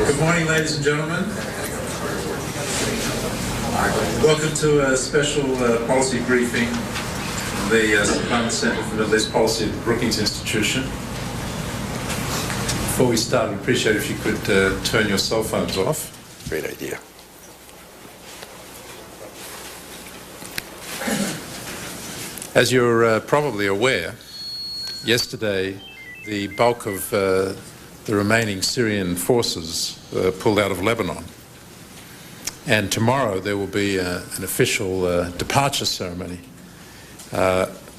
Good morning, ladies and gentlemen. Welcome to a special policy briefing from the Seymour Centre for Middle East Policy at the Brookings Institution. Before we start, I'd appreciate if you could turn your cell phones off. Great idea. As you're probably aware, yesterday the bulk of the remaining Syrian forces pulled out of Lebanon. And tomorrow there will be an official departure ceremony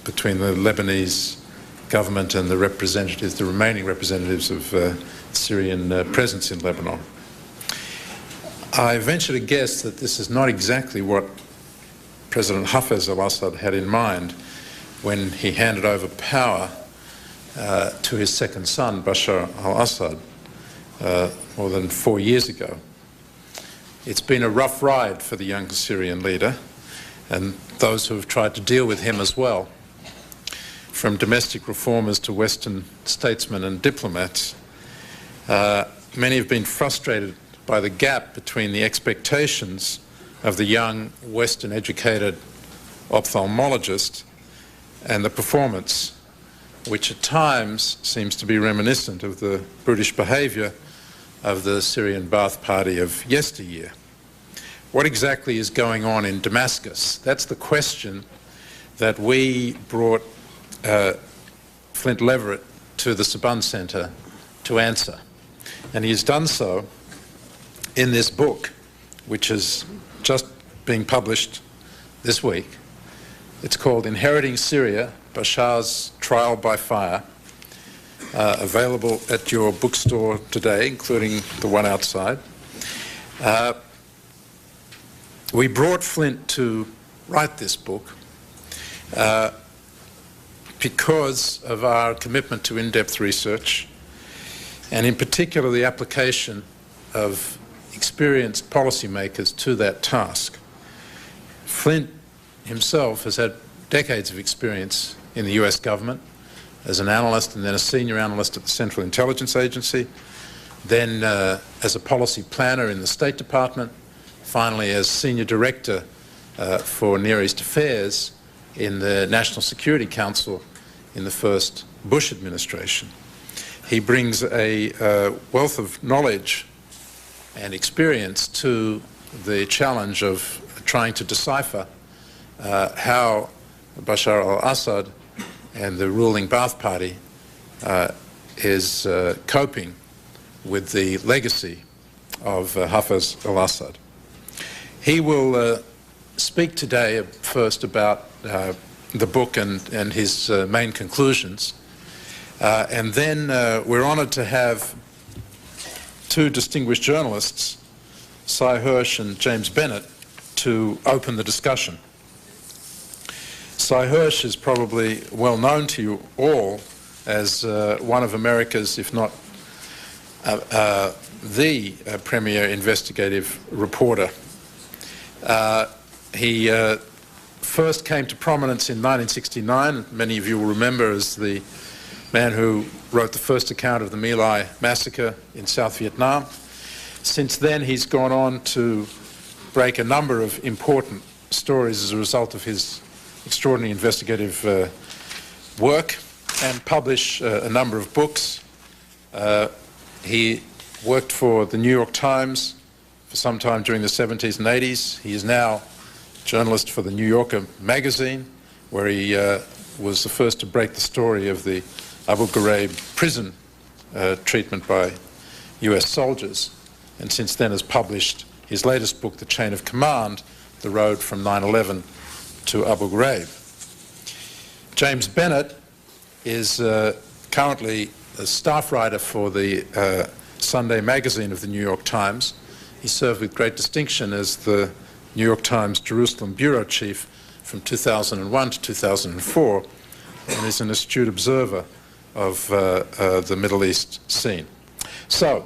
between the Lebanese government and the remaining representatives of Syrian presence in Lebanon. I venture to guess that this is not exactly what President Hafez al-Assad had in mind when he handed over power to his second son, Bashar al-Assad, more than 4 years ago. It's been a rough ride for the young Syrian leader and those who have tried to deal with him as well. From domestic reformers to Western statesmen and diplomats, many have been frustrated by the gap between the expectations of the young Western-educated ophthalmologist and the performance, which at times seems to be reminiscent of the brutish behaviour of the Syrian Ba'ath Party of yesteryear. What exactly is going on in Damascus? That's the question that we brought Flint Leverett to the Seymour Centre to answer. And he has done so in this book, which is just being published this week. It's called Inheriting Syria, Bashar's Trial by Fire, available at your bookstore today, including the one outside. We brought Flint to write this book because of our commitment to in-depth research, and in particular the application of experienced policymakers to that task. Flint himself has had decades of experience in the US government as an analyst and then a senior analyst at the Central Intelligence Agency, then as a policy planner in the State Department, finally as senior director for Near East Affairs in the National Security Council in the first Bush administration. He brings a wealth of knowledge and experience to the challenge of trying to decipher how Bashar al-Assad and the ruling Ba'ath Party is coping with the legacy of Hafez al-Assad. He will speak today first about the book and his main conclusions, and then we're honoured to have two distinguished journalists, Sy Hersh and James Bennett, to open the discussion. Sy Hersh is probably well known to you all as one of America's, if not the premier investigative reporter. He first came to prominence in 1969. Many of you will remember as the man who wrote the first account of the My Lai massacre in South Vietnam. Since then, he's gone on to break a number of important stories as a result of his extraordinary investigative work and publish a number of books. He worked for the New York Times for some time during the 70s and 80s. He is now journalist for the New Yorker magazine, where he was the first to break the story of the Abu Ghraib prison treatment by US soldiers, and since then has published his latest book, The Chain of Command, The Road from 9/11 to Abu Ghraib. James Bennett is currently a staff writer for the Sunday magazine of the New York Times. He served with great distinction as the New York Times Jerusalem bureau chief from 2001 to 2004, and is an astute observer of the Middle East scene. So,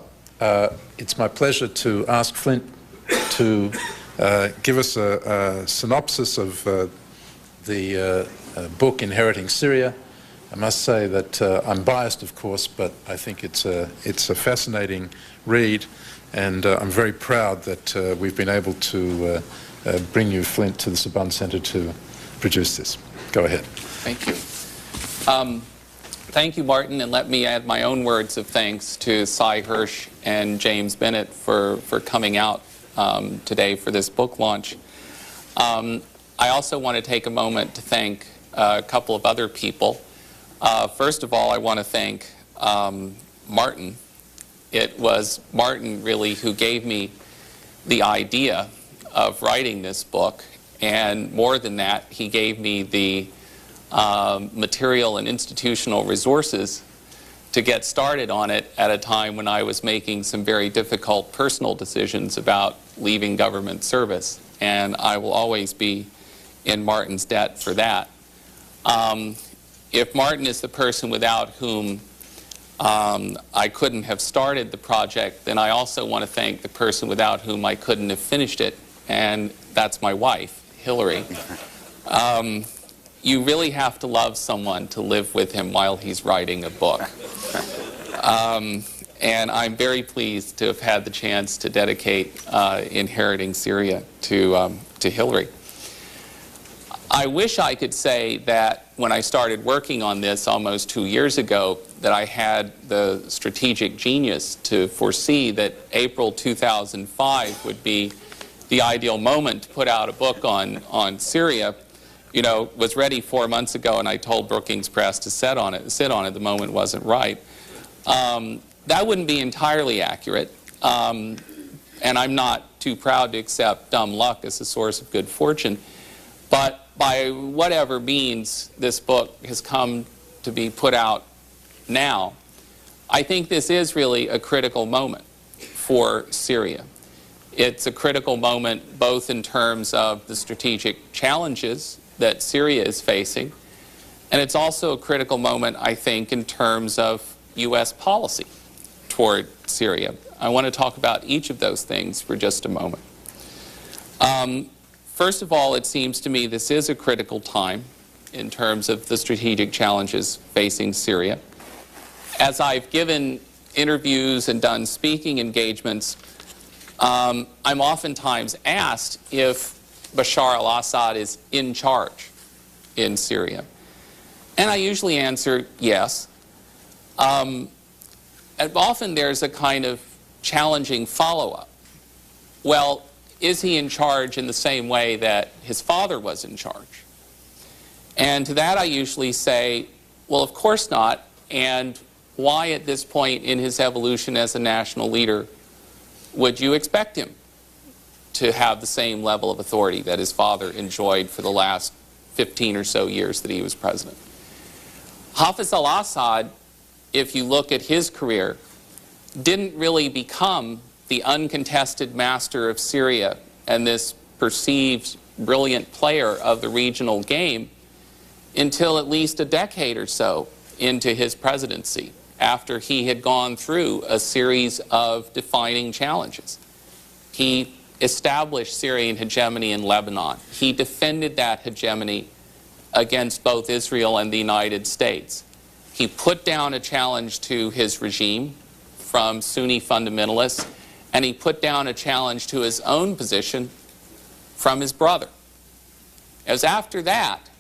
it's my pleasure to ask Flint to give us a synopsis of the book Inheriting Syria, I must say that I'm biased, of course, but I think it's a fascinating read, and I'm very proud that we've been able to bring you, Flint, to the Saban Center to produce this. Go ahead. Thank you. Thank you, Martin, and let me add my own words of thanks to Cy Hersh and James Bennett for coming out today for this book launch. I also want to take a moment to thank a couple of other people. First of all, I want to thank Martin. It was Martin, really, who gave me the idea of writing this book, and more than that, he gave me the material and institutional resources to get started on it at a time when I was making some very difficult personal decisions about leaving government service, and I will always be in Martin's debt for that. If Martin is the person without whom I couldn't have started the project, then I also want to thank the person without whom I couldn't have finished it, and that's my wife, Hillary. You really have to love someone to live with him while he's writing a book. And I'm very pleased to have had the chance to dedicate Inheriting Syria to Hillary. I wish I could say that when I started working on this almost 2 years ago, that I had the strategic genius to foresee that April 2005 would be the ideal moment to put out a book on Syria. You know, was ready 4 months ago, and I told Brookings Press to sit on it. The moment wasn't right. That wouldn't be entirely accurate, and I'm not too proud to accept dumb luck as a source of good fortune. But by whatever means this book has come to be put out now, I think this is really a critical moment for Syria. It's a critical moment both in terms of the strategic challenges that Syria is facing, and it's also a critical moment, I think, in terms of U.S. policy toward Syria. I want to talk about each of those things for just a moment. First of all, it seems to me this is a critical time in terms of the strategic challenges facing Syria. As I've given interviews and done speaking engagements, I'm oftentimes asked if Bashar al-Assad is in charge in Syria. And I usually answer yes. And often there's a kind of challenging follow-up. Well, is he in charge in the same way that his father was in charge? And to that I usually say, well, of course not. And why at this point in his evolution as a national leader would you expect him to have the same level of authority that his father enjoyed for the last 15 or so years that he was president? Hafez al-Assad, if you look at his career, didn't really become the uncontested master of Syria and this perceived brilliant player of the regional game until at least a decade or so into his presidency, after he had gone through a series of defining challenges. He established Syrian hegemony in Lebanon. He defended that hegemony against both Israel and the United States. He put down a challenge to his regime from Sunni fundamentalists, and he put down a challenge to his own position from his brother. It was after that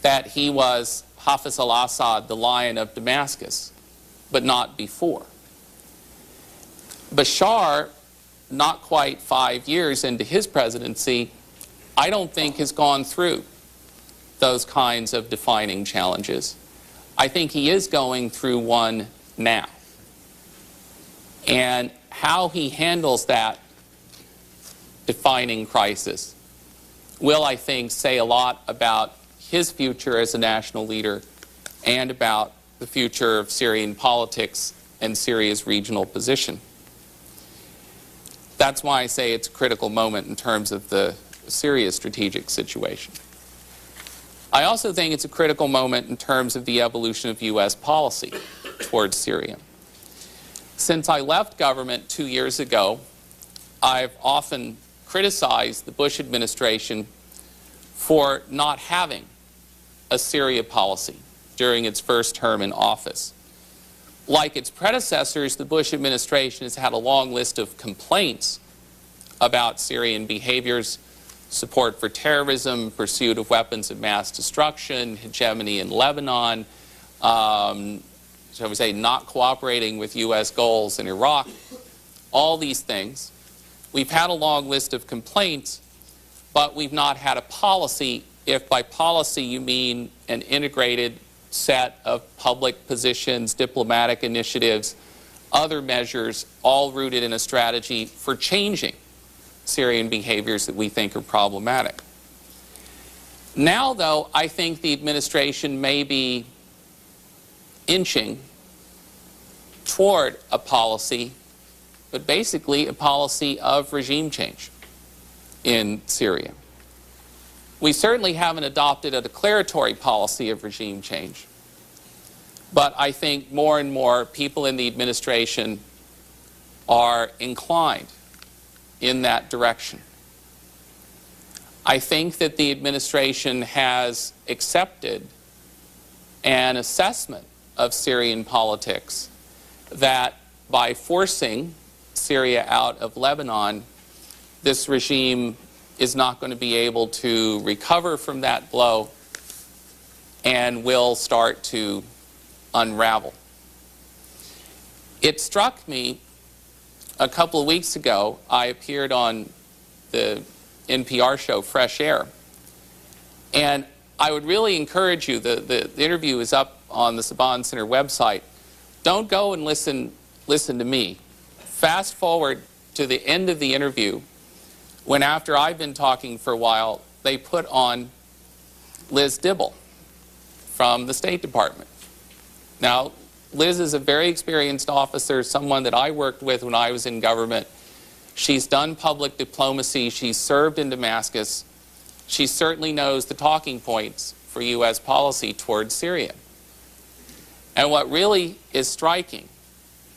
that he was Hafez al-Assad, the Lion of Damascus, but not before. Bashar, not quite 5 years into his presidency, I don't think has gone through those kinds of defining challenges. I think he is going through one now. And how he handles that defining crisis will, I think, say a lot about his future as a national leader and about the future of Syrian politics and Syria's regional position. That's why I say it's a critical moment in terms of the Syria strategic situation. I also think it's a critical moment in terms of the evolution of U.S. policy towards Syria. Since I left government 2 years ago, I've often criticized the Bush administration for not having a Syria policy during its first term in office. Like its predecessors, the Bush administration has had a long list of complaints about Syrian behaviors: support for terrorism, pursuit of weapons of mass destruction, hegemony in Lebanon, shall we say, not cooperating with U.S. goals in Iraq, all these things. We've had a long list of complaints, but we've not had a policy, if by policy you mean an integrated set of public positions, diplomatic initiatives, other measures, all rooted in a strategy for changing Syrian behaviors that we think are problematic. Now, though, I think the administration may be inching toward a policy, but basically a policy of regime change in Syria. We certainly haven't adopted a declaratory policy of regime change, but I think more and more people in the administration are inclined in that direction. I think that the administration has accepted an assessment of Syrian politics that by forcing Syria out of Lebanon, this regime is not going to be able to recover from that blow and will start to unravel. It struck me a couple of weeks ago, I appeared on the NPR show Fresh Air, and I would really encourage you, the interview is up on the Saban Center website. Don't go and listen to me. Fast forward to the end of the interview, when after I've been talking for a while, they put on Liz Dibble from the State Department. Now, Liz is a very experienced officer, someone that I worked with when I was in government. She's done public diplomacy. She's served in Damascus. She certainly knows the talking points for U.S. policy towards Syria. And what really is striking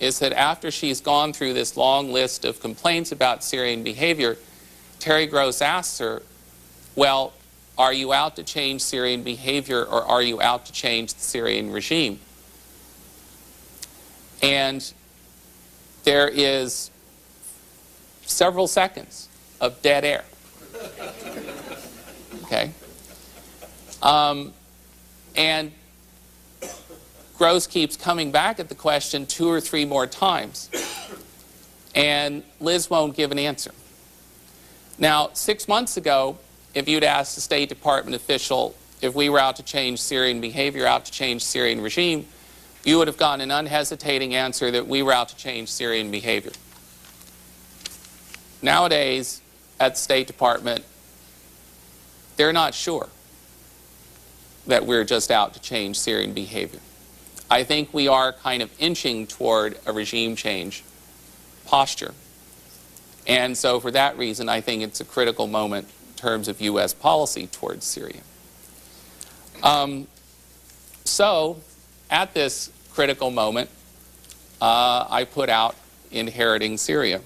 is that after she's gone through this long list of complaints about Syrian behavior, Terry Gross asks her, well, are you out to change Syrian behavior, or are you out to change the Syrian regime? And there is several seconds of dead air. Okay? And Gross keeps coming back at the question 2 or 3 more times, and Liz won't give an answer. Now, 6 months ago, if you'd asked the State Department official if we were out to change Syrian behavior, out to change Syrian regime, you would have gotten an unhesitating answer that we were out to change Syrian behavior. Nowadays, at the State Department, they're not sure that we're just out to change Syrian behavior. I think we are kind of inching toward a regime change posture. And so for that reason, I think it's a critical moment in terms of U.S. policy towards Syria. So at this critical moment, I put out Inheriting Syria.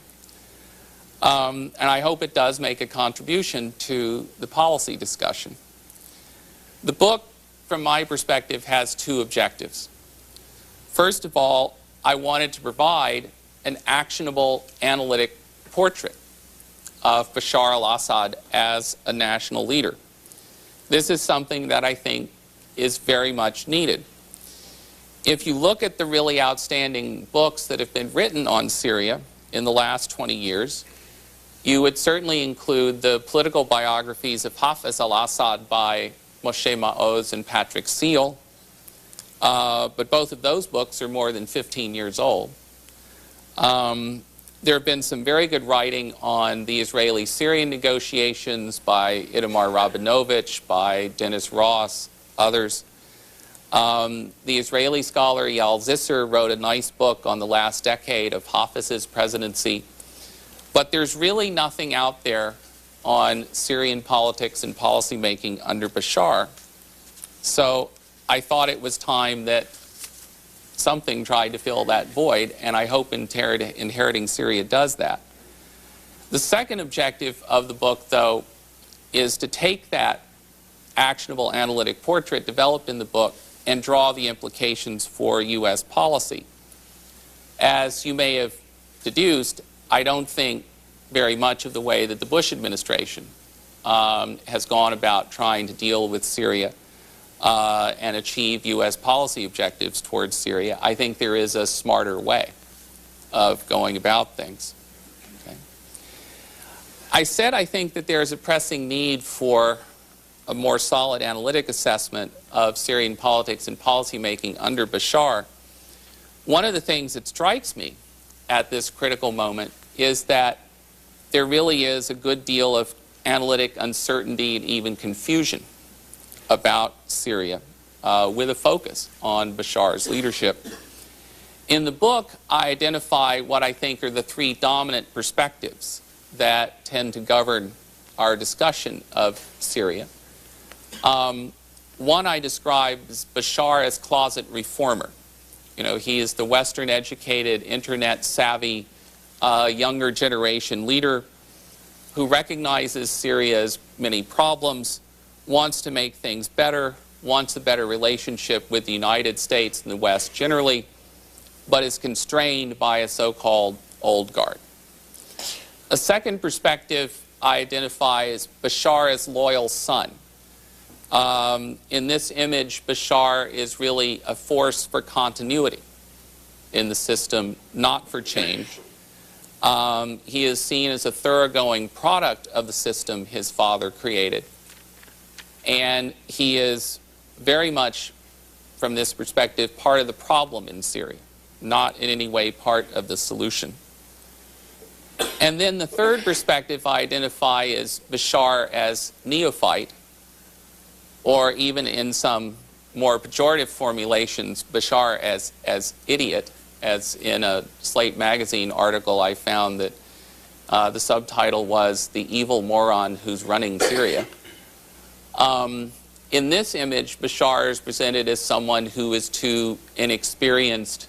And I hope it does make a contribution to the policy discussion. The book, from my perspective, has 2 objectives. First of all, I wanted to provide an actionable analytic portrait of Bashar al-Assad as a national leader. This is something that I think is very much needed. If you look at the really outstanding books that have been written on Syria in the last 20 years, you would certainly include the political biographies of Hafez al-Assad by Moshe Maoz and Patrick Seal, but both of those books are more than 15 years old. There have been some very good writing on the Israeli-Syrian negotiations by Itamar Rabinovich, by Dennis Ross, others. The Israeli scholar Eyal Zisser wrote a nice book on the last decade of Hafez's presidency. But there's really nothing out there on Syrian politics and policymaking under Bashar. So I thought it was time that something tried to fill that void, and I hope Inheriting Syria does that. The second objective of the book, though, is to take that actionable analytic portrait developed in the book and draw the implications for U.S. policy. As you may have deduced, I don't think very much of the way that the Bush administration has gone about trying to deal with Syria and achieve U.S. policy objectives towards Syria. I think there is a smarter way of going about things. Okay. I said I think that there is a pressing need for a more solid analytic assessment of Syrian politics and policymaking under Bashar. One of the things that strikes me at this critical moment is that there really is a good deal of analytic uncertainty and even confusion about Syria, with a focus on Bashar's leadership. In the book, I identify what I think are the three dominant perspectives that tend to govern our discussion of Syria. One I describe as Bashar as closet reformer. You know, he is the Western-educated, internet-savvy, younger generation leader who recognizes Syria's many problems, wants to make things better, wants a better relationship with the United States and the West generally, but is constrained by a so-called old guard. A second perspective I identify as Bashar as loyal son. In this image, Bashar is really a force for continuity in the system, not for change. He is seen as a thoroughgoing product of the system his father created. And he is very much, from this perspective, part of the problem in Syria, not in any way part of the solution. And then the third perspective I identify is Bashar as neophyte, or even in some more pejorative formulations, Bashar as idiot, as in a Slate magazine article I found that the subtitle was "The Evil Moron Who's Running Syria." In this image, Bashar is presented as someone who is too inexperienced,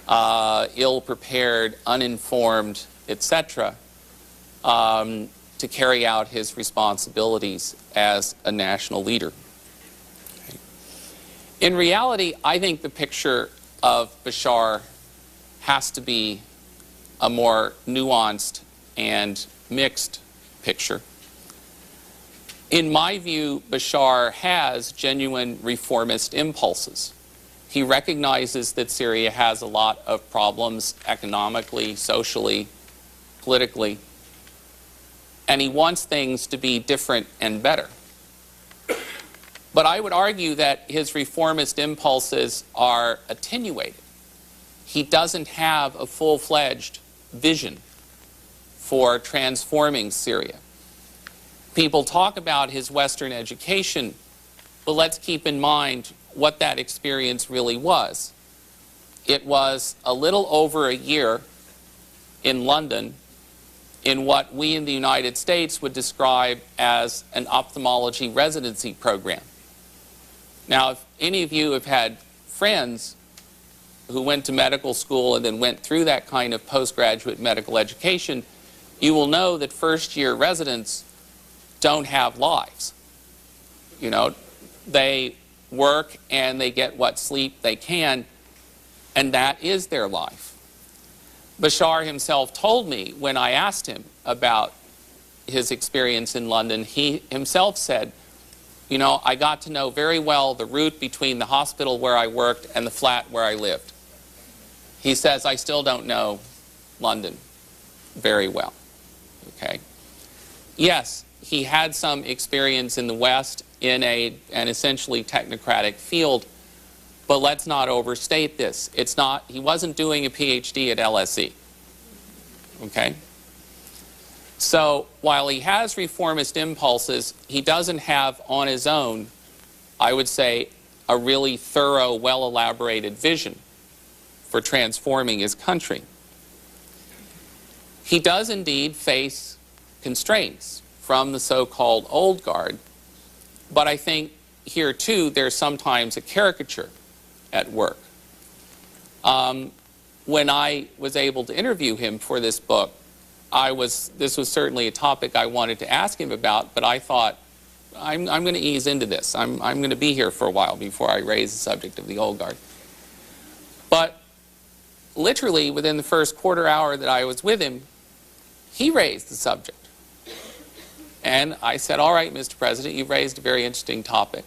ill-prepared, uninformed, etc., to carry out his responsibilities as a national leader. Okay. In reality, I think the picture of Bashar has to be a more nuanced and mixed picture. In my view, Bashar has genuine reformist impulses. He recognizes that Syria has a lot of problems economically, socially, politically, and he wants things to be different and better. But I would argue that his reformist impulses are attenuated. He doesn't have a full-fledged vision for transforming Syria. People talk about his Western education, but let's keep in mind what that experience really was. It was a little over a year in London in what we in the United States would describe as an ophthalmology residency program. Now, if any of you have had friends who went to medical school and then went through that kind of postgraduate medical education, you will know that first-year residents don't have lives. You know, they work and they get what sleep they can, and that is their life. Bashar himself told me when I asked him about his experience in London, he himself said, you know, I got to know very well the route between the hospital where I worked and the flat where I lived. He says, I still don't know London very well. Okay. Yes, he had some experience in the West in an essentially technocratic field, but let's not overstate this. It's not, he wasn't doing a PhD at LSE. Okay? So while he has reformist impulses, he doesn't have on his own, I would say, a really thorough, well-elaborated vision for transforming his country. He does indeed face constraints from the so-called old guard, but I think here too there's sometimes a caricature at work. When I was able to interview him for this book, this was certainly a topic I wanted to ask him about, but I thought I'm going to ease into this. I'm going to be here for a while before I raise the subject of the old guard. But literally within the first quarter hour that I was with him, he raised the subject. And I said, all right, Mr. President, you've raised a very interesting topic.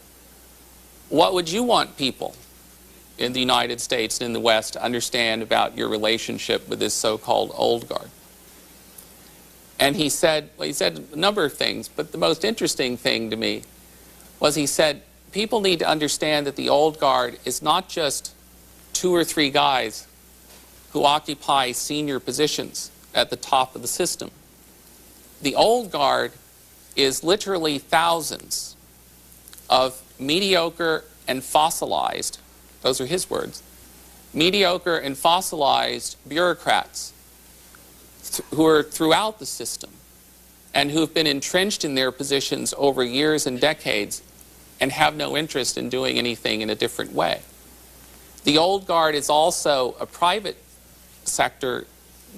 What would you want people in the United States and in the West to understand about your relationship with this so-called old guard? And he said, well, he said a number of things, but the most interesting thing to me was he said, people need to understand that the old guard is not just 2 or 3 guys who occupy senior positions at the top of the system. The old guard is literally thousands of mediocre and fossilized, those are his words, mediocre and fossilized bureaucrats who are throughout the system and who have been entrenched in their positions over years and decades and have no interest in doing anything in a different way. The old guard is also a private sector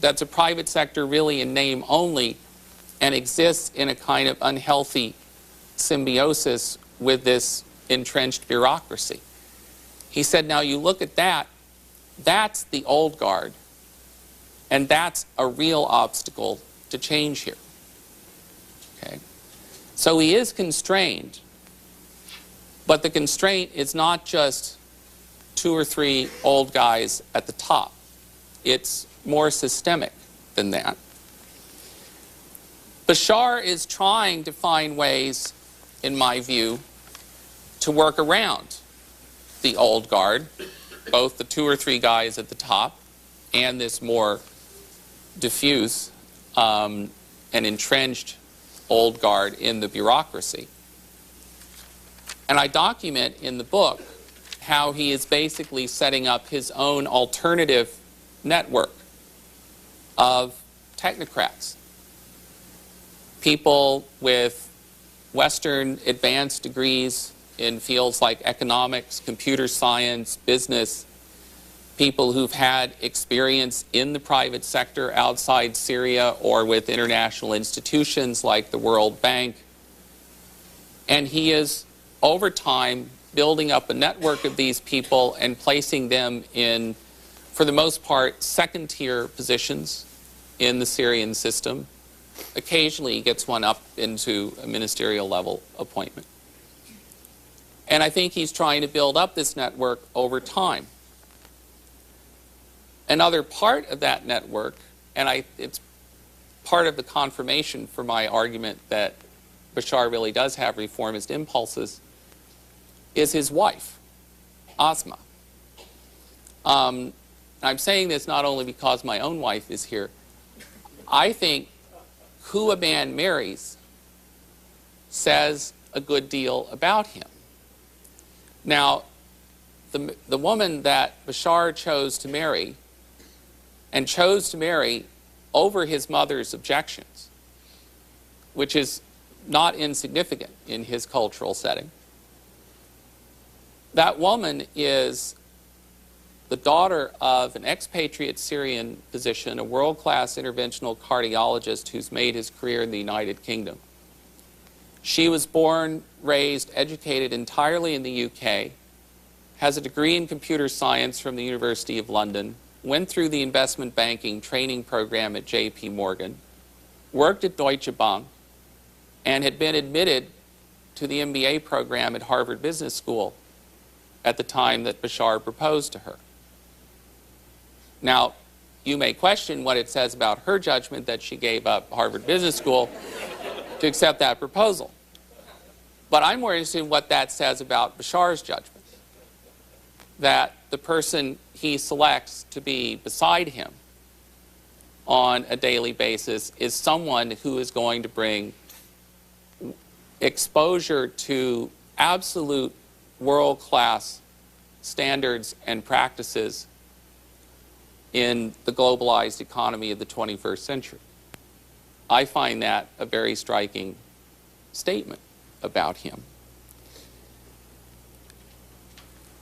that's a private sector really in name only and exists in a kind of unhealthy symbiosis with this entrenched bureaucracy. He said, now you look at that, that's the old guard, and that's a real obstacle to change here. Okay? So he is constrained, but the constraint is not just 2 or 3 old guys at the top. It's more systemic than that. Bashar is trying to find ways, in my view, to work around the old guard, both the 2 or 3 guys at the top and this more diffuse and entrenched old guard in the bureaucracy. And I document in the book how he is basically setting up his own alternative network of technocrats, people with Western advanced degrees in fields like economics, computer science, business, people who've had experience in the private sector outside Syria or with international institutions like the World Bank. And he is, over time, building up a network of these people and placing them in, for the most part, second-tier positions in the Syrian system. Occasionally he gets one up into a ministerial level appointment. And I think he's trying to build up this network over time. Another part of that network, and it's part of the confirmation for my argument that Bashar really does have reformist impulses, is his wife, Asma. I'm saying this not only because my own wife is here. I think who a man marries says a good deal about him. Now, the woman that Bashar chose to marry, and chose to marry over his mother's objections, which is not insignificant in his cultural setting, that woman is the daughter of an expatriate Syrian physician, a world-class interventional cardiologist who's made his career in the United Kingdom. She was born, raised, educated entirely in the UK, has a degree in computer science from the University of London, went through the investment banking training program at J.P. Morgan, worked at Deutsche Bank, and had been admitted to the MBA program at Harvard Business School at the time that Bashar proposed to her. Now, you may question what it says about her judgment that she gave up Harvard Business School to accept that proposal. But I'm more interested in what that says about Bashar's judgment, that the person he selects to be beside him on a daily basis is someone who is going to bring exposure to absolute world-class standards and practices in the globalized economy of the 21st century. I find that a very striking statement about him.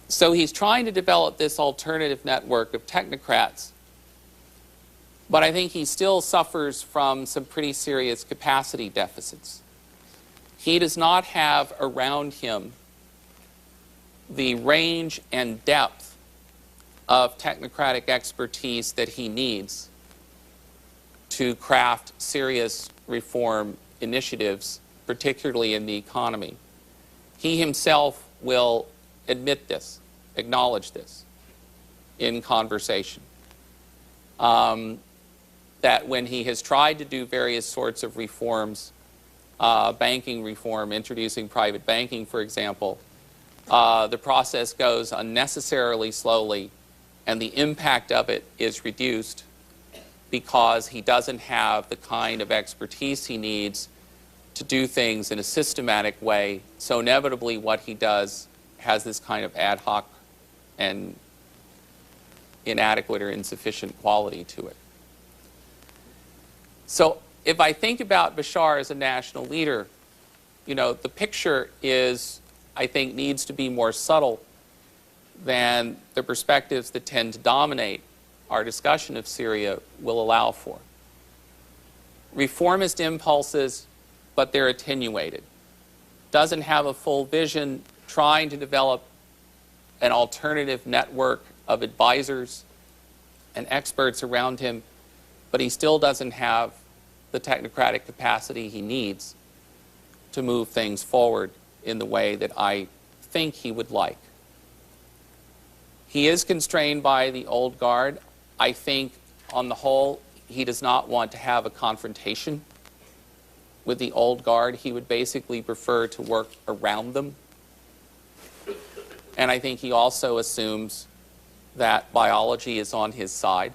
So he's trying to develop this alternative network of technocrats, but I think he still suffers from some pretty serious capacity deficits. he does not have around him the range and depth of technocratic expertise that he needs to craft serious reform initiatives, particularly in the economy. He himself will admit this, acknowledge this in conversation. That when he has tried to do various sorts of reforms, banking reform, introducing private banking, for example, the process goes unnecessarily slowly, and the impact of it is reduced because he doesn't have the kind of expertise he needs to do things in a systematic way. So inevitably what he does has this kind of ad hoc and inadequate or insufficient quality to it. So if I think about Bashar as a national leader, you know, the picture is, I think, needs to be more subtle than the perspectives that tend to dominate our discussion of Syria will allow for. Reformist impulses, but they're attenuated. Doesn't have a full vision, trying to develop an alternative network of advisors and experts around him, but he still doesn't have the technocratic capacity he needs to move things forward in the way that I think he would like. He is constrained by the old guard. I think, on the whole, he does not want to have a confrontation with the old guard. He would basically prefer to work around them. And I think he also assumes that biology is on his side.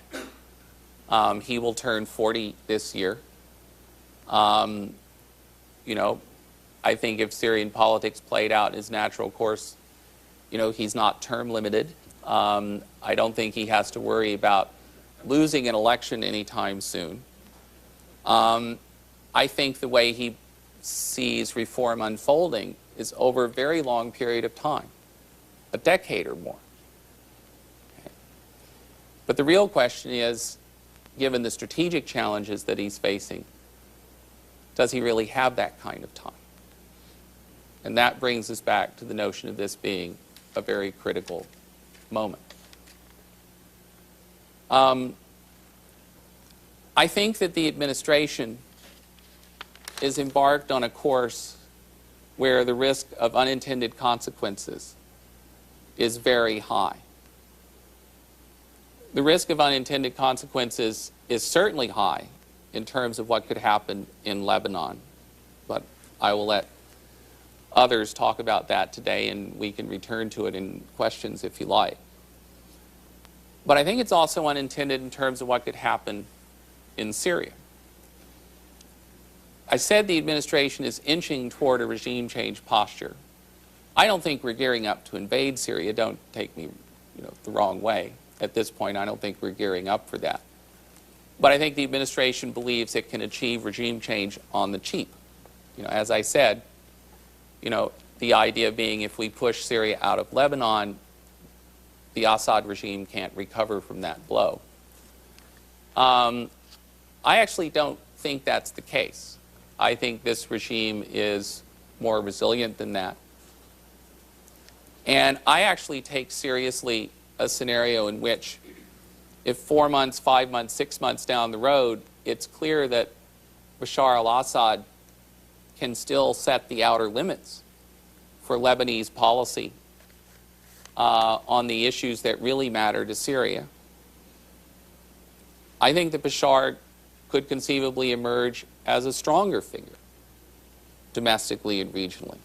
He will turn 40 this year. You know, I think if Syrian politics played out in his natural course, you know, he's not term limited. I don't think he has to worry about losing an election anytime soon. I think the way he sees reform unfolding is over a very long period of time, a decade or more. Okay. But the real question is, given the strategic challenges that he's facing, does he really have that kind of time? And that brings us back to the notion of this being a very critical moment. I think that the administration is embarked on a course where the risk of unintended consequences is very high. The risk of unintended consequences is certainly high in terms of what could happen in Lebanon, but I will let others talk about that today, and we can return to it in questions if you like. But I think it's also unintended in terms of what could happen in Syria. I said the administration is inching toward a regime change posture. I don't think we're gearing up to invade Syria. Don't take me, the wrong way. At this point, I don't think we're gearing up for that. But I think the administration believes it can achieve regime change on the cheap. As I said, the idea being if we push Syria out of Lebanon, the Assad regime can't recover from that blow. I actually don't think that's the case. I think this regime is more resilient than that. And I actually take seriously a scenario in which if 4 months, 5 months, 6 months down the road, it's clear that Bashar al-Assad can still set the outer limits for Lebanese policy on the issues that really matter to Syria. I think that Bashar could conceivably emerge as a stronger figure domestically and regionally.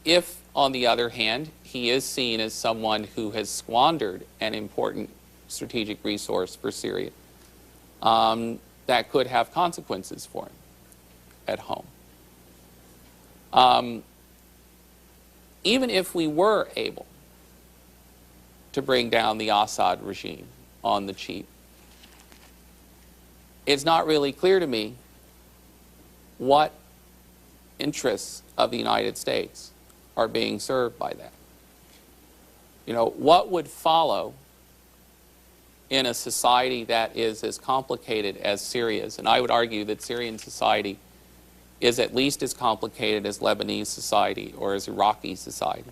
If, on the other hand, he is seen as someone who has squandered an important strategic resource for Syria, that could have consequences for him at home. Even if we were able to bring down the Assad regime on the cheap, it's not really clear to me what interests of the United States are being served by that. What would follow in a society that is as complicated as Syria's? And I would argue that Syrian society is at least as complicated as Lebanese society or as Iraqi society.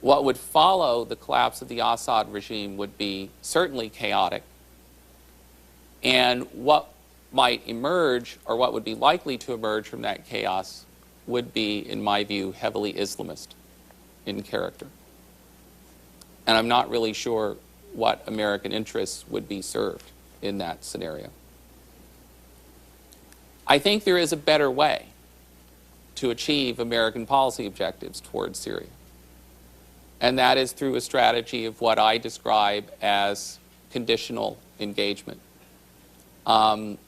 What would follow the collapse of the Assad regime would be certainly chaotic, and what might emerge, or what would be likely to emerge from that chaos, would be, in my view, heavily Islamist in character. And I'm not really sure what American interests would be served in that scenario. I think there is a better way to achieve American policy objectives towards Syria, and that is through a strategy of what I describe as conditional engagement.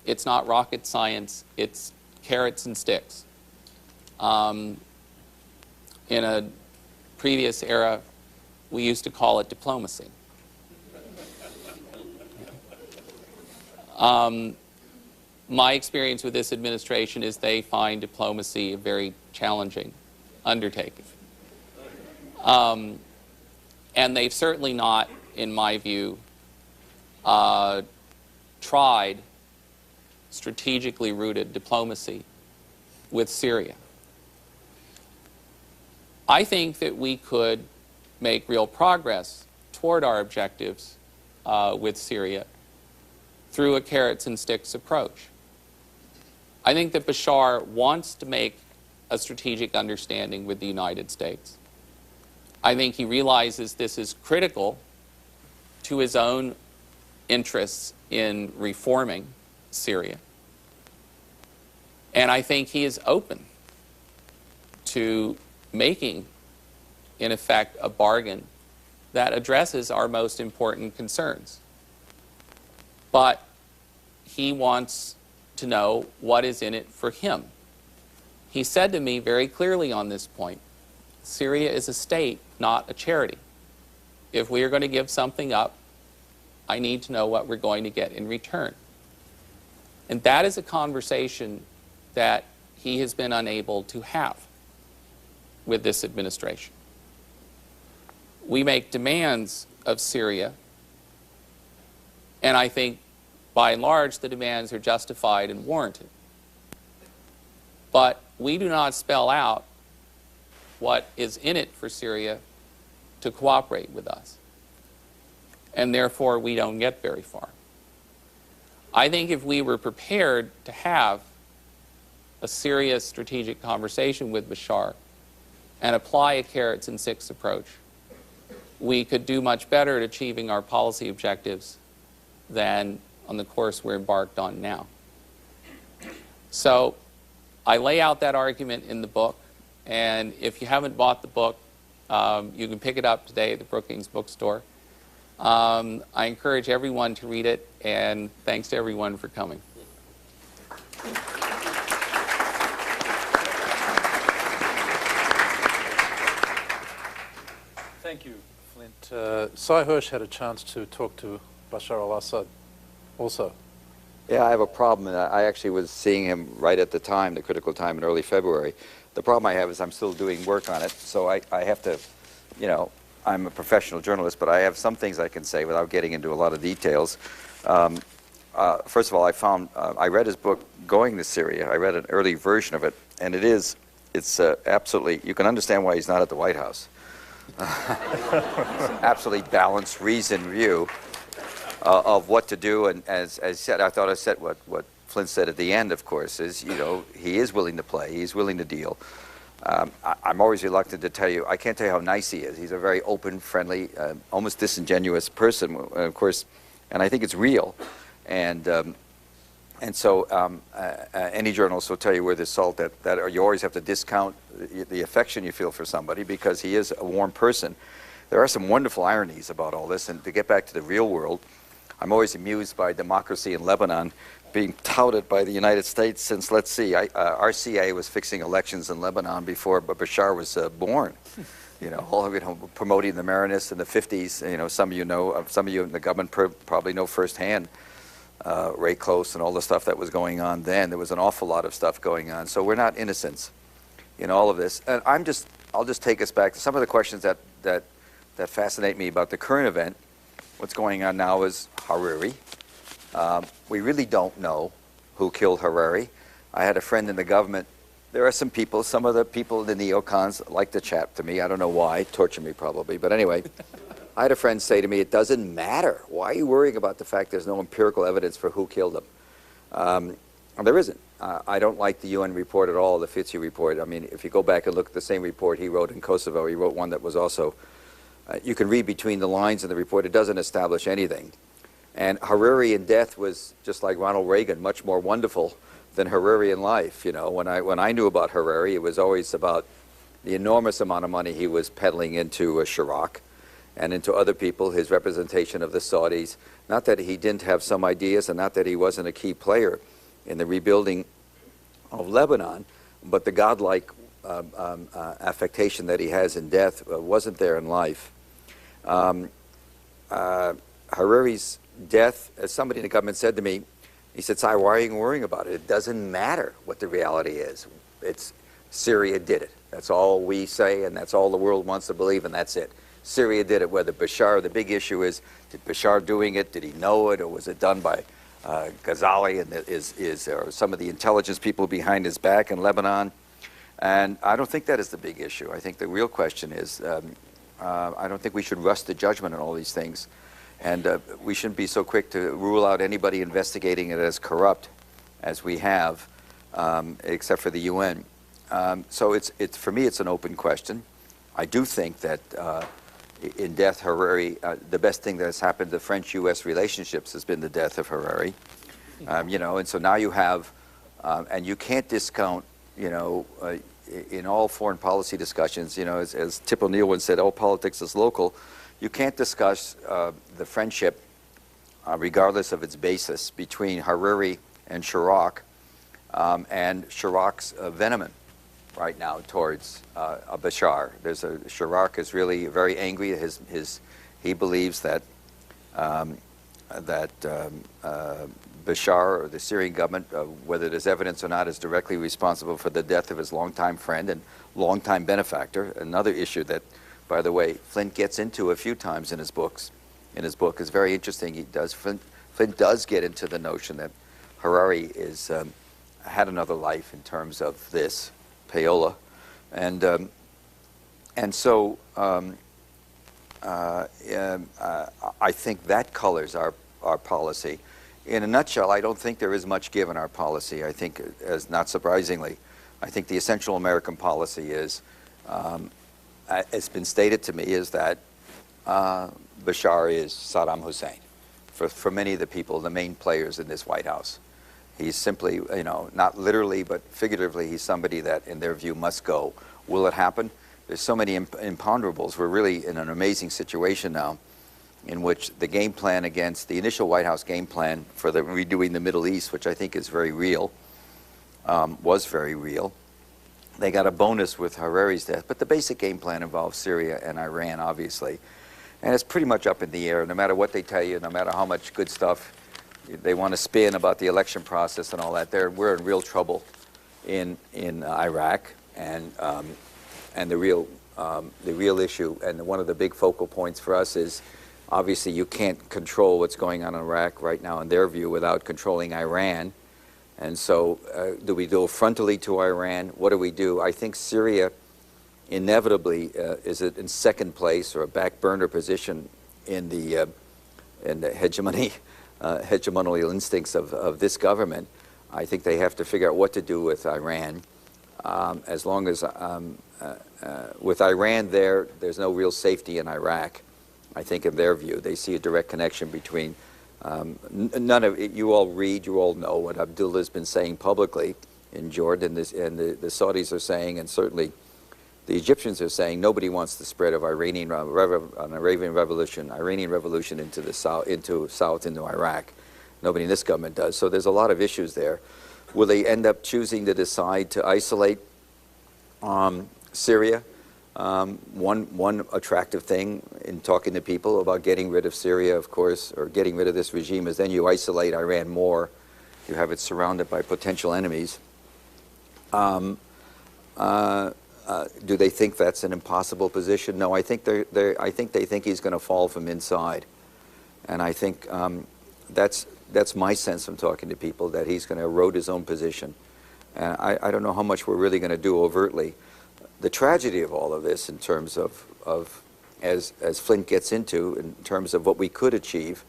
It's not rocket science, it's carrots and sticks. In a previous era, we used to call it diplomacy. My experience with this administration is they find diplomacy a very challenging undertaking. And they've certainly not, in my view, tried strategically rooted diplomacy with Syria. I think that we could make real progress toward our objectives with Syria through a carrots and sticks approach. I think that Bashar wants to make a strategic understanding with the United States. I think he realizes this is critical to his own interests in reforming Syria. And I think he is open to making, in effect, a bargain that addresses our most important concerns. But he wants to know what is in it for him. He said to me very clearly on this point, Syria is a state, not a charity. If we are going to give something up, I need to know what we're going to get in return. And that is a conversation that he has been unable to have with this administration. We make demands of Syria, and I think by and large the demands are justified and warranted. But we do not spell out what is in it for Syria to cooperate with us. And therefore we don't get very far. I think if we were prepared to have a serious strategic conversation with Bashar and apply a carrots and sticks approach, we could do much better at achieving our policy objectives than on the course we're embarked on now. So I lay out that argument in the book, and if you haven't bought the book, you can pick it up today at the Brookings bookstore. I encourage everyone to read it, and thanks to everyone for coming. Thank you, Flint. Cy Hersh had a chance to talk to Bashar al-Assad also. Yeah, I have a problem, and I actually was seeing him right at the time, the critical time in early February. The problem I have is I'm still doing work on it, so I have to, you know, I'm a professional journalist, but I have some things I can say without getting into a lot of details. First of all, I read his book, Going to Syria. I read an early version of it, and it's absolutely, you can understand why he's not at the White House. Absolutely balanced, reasoned view of what to do, and as said, I thought I said what Flint said at the end, of course, is, you know, he is willing to play, he's willing to deal. I'm always reluctant to tell you, I can't tell you how nice he is. He's a very open, friendly, almost disingenuous person, of course, and I think it's real. And so any journalist will tell you with his salt that you always have to discount the affection you feel for somebody because he is a warm person. There are some wonderful ironies about all this, and to get back to the real world, I'm always amused by democracy in Lebanon being touted by the United States since, let's see, our CIA was fixing elections in Lebanon before Bashar was born. You know, promoting the Maronists in the 50s. You know, some of you in the government probably know firsthand Ray Close and all the stuff that was going on then. There was an awful lot of stuff going on. So we're not innocents in all of this. And I'll just take us back to some of the questions that fascinate me about the current event. What's going on now is Hariri. We really don't know who killed Hariri. I had a friend in the government. There are some people, some of the people, the neocons, like to chat to me. I don't know why, torture me probably. But anyway, I had a friend say to me, it doesn't matter. Why are you worrying about the fact there's no empirical evidence for who killed them? There isn't. I don't like the UN report at all, the Fitzy report. I mean, if you go back and look at the same report he wrote in Kosovo, he wrote one that was also, you can read between the lines in the report, it doesn't establish anything. And Hariri in death was, just like Ronald Reagan, much more wonderful than Hariri in life. You know, when I knew about Hariri, it was always about the enormous amount of money he was peddling into Chirac and into other people, his representation of the Saudis. Not that he didn't have some ideas and not that he wasn't a key player in the rebuilding of Lebanon, but the godlike affectation that he has in death wasn't there in life. Hariri's death, as somebody in the government said to me, he said, "Si, why are you worrying about it? It doesn't matter what the reality is. It's Syria did it. That's all we say, and that's all the world wants to believe, and that's it. Syria did it. Whether Bashar, the big issue is, did Bashar doing it? Did he know it, or was it done by Ghazali and or some of the intelligence people behind his back in Lebanon?" And I don't think that is the big issue. I think the real question is, I don't think we should rush to judgment on all these things. And we shouldn't be so quick to rule out anybody investigating it as corrupt as we have, except for the UN. So for me, it's an open question. I do think that in death, Hariri, the best thing that has happened to French-U.S. relationships has been the death of Hariri. You know, and so now you have, and you can't discount, you know, in all foreign policy discussions, you know, as Tip O'Neill once said, all politics is local. You can't discuss the friendship, regardless of its basis, between Hariri and Chirac, and Chirac's venom right now towards Bashar. Chirac is really very angry. He believes that Bashar or the Syrian government, whether there's evidence or not, is directly responsible for the death of his longtime friend and longtime benefactor. Another issue that, by the way, Flint gets into a few times in his books. In his book is very interesting. Flint does get into the notion that Hariri had another life in terms of this payola, and so I think that colors our policy. In a nutshell, I don't think there is much give in our policy. I think, as not surprisingly, I think the essential American policy is, it's been stated to me, is that Bashar is Saddam Hussein. For many of the people, the main players in this White House. He's simply, you know, not literally, but figuratively, he's somebody that, in their view, must go. Will it happen? There's so many imponderables. We're really in an amazing situation now in which the game plan against the initial White House game plan for the redoing the Middle East, which I think is very real, was very real. They got a bonus with Hariri's death, but the basic game plan involves Syria and Iran, obviously. And it's pretty much up in the air, no matter what they tell you, no matter how much good stuff they want to spin about the election process and all that. We're in real trouble in Iraq, and the real issue, and one of the big focal points for us is, obviously you can't control what's going on in Iraq right now in their view without controlling Iran. And so do we go frontally to Iran? What do we do? I think Syria inevitably is in second place or a back burner position in the hegemonial instincts of this government. I think they have to figure out what to do with Iran. As long as with Iran there's no real safety in Iraq. I think in their view, they see a direct connection between none of it. You all read, you all know what Abdullah's been saying publicly in Jordan, and the Saudis are saying, and certainly the Egyptians are saying, nobody wants the spread of Iranian revolution into the south, into Iraq. Nobody in this government does. So there's a lot of issues there. Will they end up choosing to decide to isolate Syria? One attractive thing in talking to people about getting rid of Syria, of course, or getting rid of this regime, is then you isolate Iran more. You have it surrounded by potential enemies. Do they think that's an impossible position? No, I think they think he's going to fall from inside, and I think that's my sense from talking to people, that he's going to erode his own position. And I don't know how much we're really going to do overtly. The tragedy of all of this in terms of as Flint gets into, in terms of what we could achieve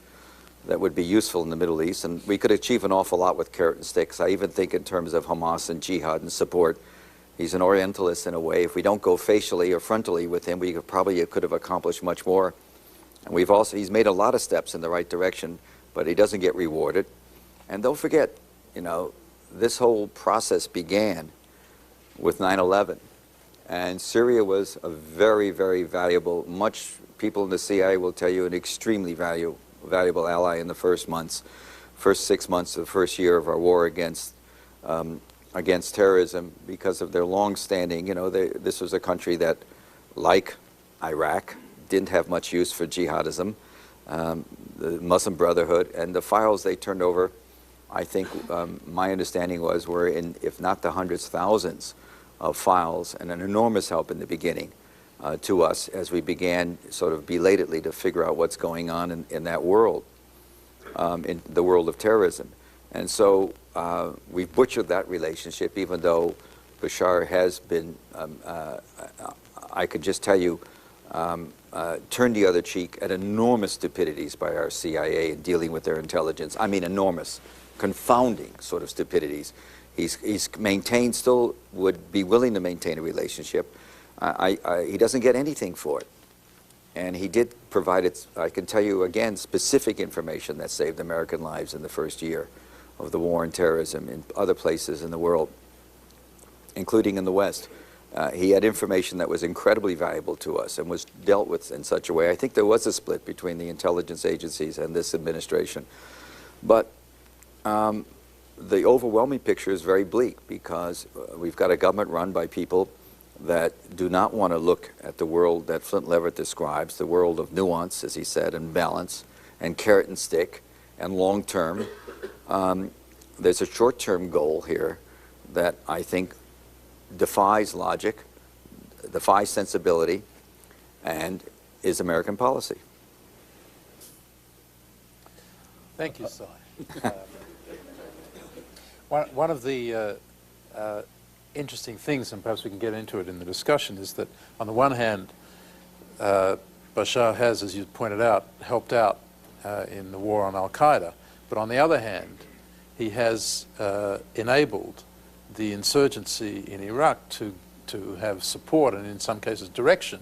that would be useful in the Middle East, and we could achieve an awful lot with carrot and sticks. I even think in terms of Hamas and jihad and support. He's an Orientalist in a way. If we don't go facially or frontally with him, we could have accomplished much more. And he's made a lot of steps in the right direction, but he doesn't get rewarded. And don't forget, this whole process began with 9/11. And Syria was a very, very valuable, people in the CIA will tell you, an extremely valuable ally in the first 6 months of the first year of our war against terrorism, because of their long-standing, this was a country that, like Iraq, didn't have much use for jihadism, the Muslim Brotherhood, and the files they turned over, I think my understanding were in, if not the hundreds, thousands of files, and an enormous help in the beginning to us as we began sort of belatedly to figure out what's going on in that world, in the world of terrorism. And so we've butchered that relationship, even though Bashar has been, I could just tell you, turned the other cheek at enormous stupidities by our CIA in dealing with their intelligence. I mean enormous, confounding sort of stupidities. He's maintained, still would be willing to maintain a relationship. He doesn't get anything for it. And he did provide, I can tell you again, specific information that saved American lives in the first year of the war on terrorism in other places in the world, including in the West. He had information that was incredibly valuable to us and was dealt with in such a way. I think there was a split between the intelligence agencies and this administration. But the overwhelming picture is very bleak, because we've got a government run by people that do not want to look at the world that Flint Leverett describes, the world of nuance, as he said, and balance, and carrot and stick, and long-term. There's a short-term goal here that I think defies logic, defies sensibility, and is American policy. Thank you, Sy. One of the interesting things, and perhaps we can get into it in the discussion, is that on the one hand, Bashar has, as you pointed out, helped out in the war on Al-Qaeda, but on the other hand, he has enabled the insurgency in Iraq to have support, and in some cases direction,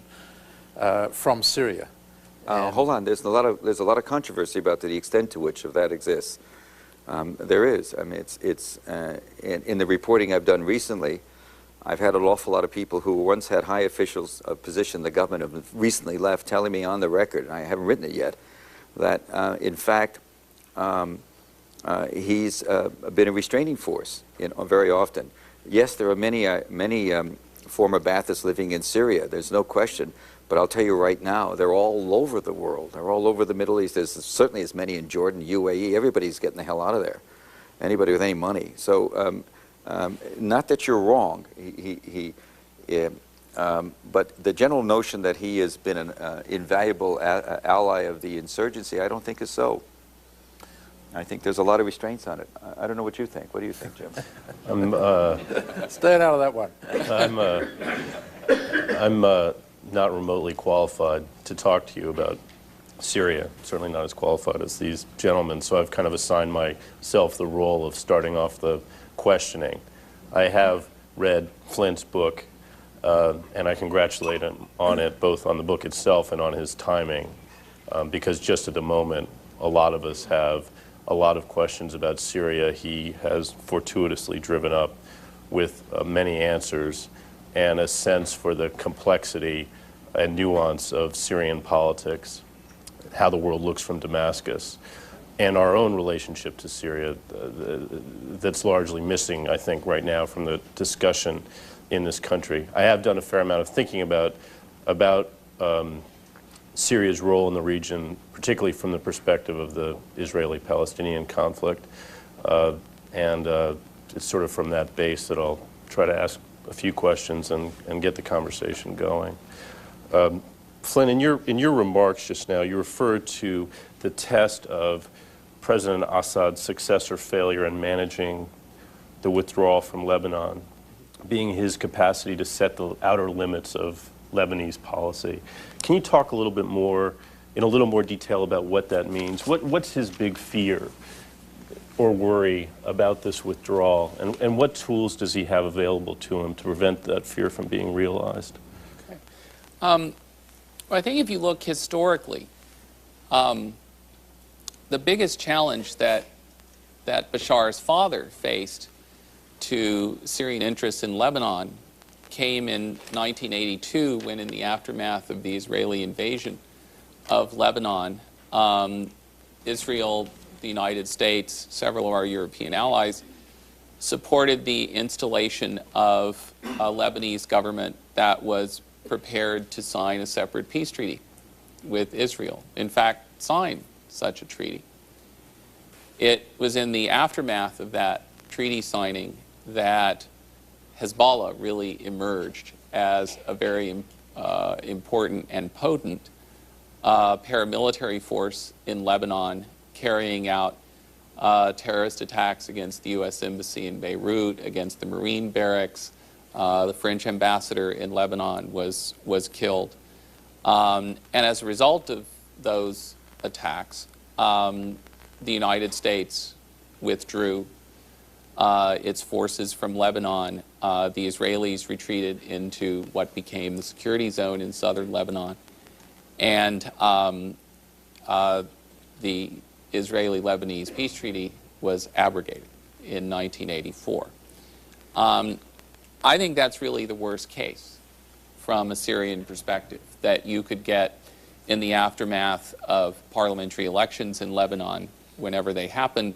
from Syria. Hold on, there's a lot of controversy about the extent to which of that exists. There is. I mean, in the reporting I've done recently, I've had an awful lot of people who once had high officials of position in the government have recently left, telling me on the record, and I haven't written it yet, that in fact he's been a restraining force very often. Yes, there are many former Baathists living in Syria. There's no question. But I'll tell you right now, they're all over the world. They're all over the Middle East. There's certainly as many in Jordan, UAE. Everybody's getting the hell out of there. Anybody with any money. So, not that you're wrong. But the general notion that he has been an invaluable ally of the insurgency, I don't think is so. I think there's a lot of restraints on it. I don't know what you think. What do you think, Jim? Staying out of that one. I'm not remotely qualified to talk to you about Syria, certainly not as qualified as these gentlemen, so I've kind of assigned myself the role of starting off the questioning. I have read Flint's book, and I congratulate him on it, both on the book itself and on his timing, because just at the moment, a lot of us have a lot of questions about Syria. He has fortuitously driven up with many answers and a sense for the complexity and nuance of Syrian politics, how the world looks from Damascus, and our own relationship to Syria that's largely missing, I think, right now from the discussion in this country. I have done a fair amount of thinking about Syria's role in the region, particularly from the perspective of the Israeli-Palestinian conflict, and it's sort of from that base that I'll try to ask a few questions and get the conversation going. Flynn, in your remarks just now, you referred to the test of President Assad's success or failure in managing the withdrawal from Lebanon being his capacity to set the outer limits of Lebanese policy. Can you talk a little bit more, in a little more detail, about what that means? What's his big fear or worry about this withdrawal, and what tools does he have available to him to prevent that fear from being realized? Okay. Well, I think if you look historically, the biggest challenge that Bashar's father faced to Syrian interests in Lebanon came in 1982, when, in the aftermath of the Israeli invasion of Lebanon, Israel, the United States, several of our European allies supported the installation of a Lebanese government that was prepared to sign a separate peace treaty with Israel. In fact, signed such a treaty. It was in the aftermath of that treaty signing that Hezbollah really emerged as a very important and potent paramilitary force in Lebanon, carrying out terrorist attacks against the U.S. Embassy in Beirut, against the Marine barracks. The French ambassador in Lebanon was killed. And as a result of those attacks, the United States withdrew its forces from Lebanon. The Israelis retreated into what became the security zone in southern Lebanon. And the Israeli-Lebanese peace treaty was abrogated in 1984. I think that's really the worst case from a Syrian perspective, that you could get in the aftermath of parliamentary elections in Lebanon, whenever they happen.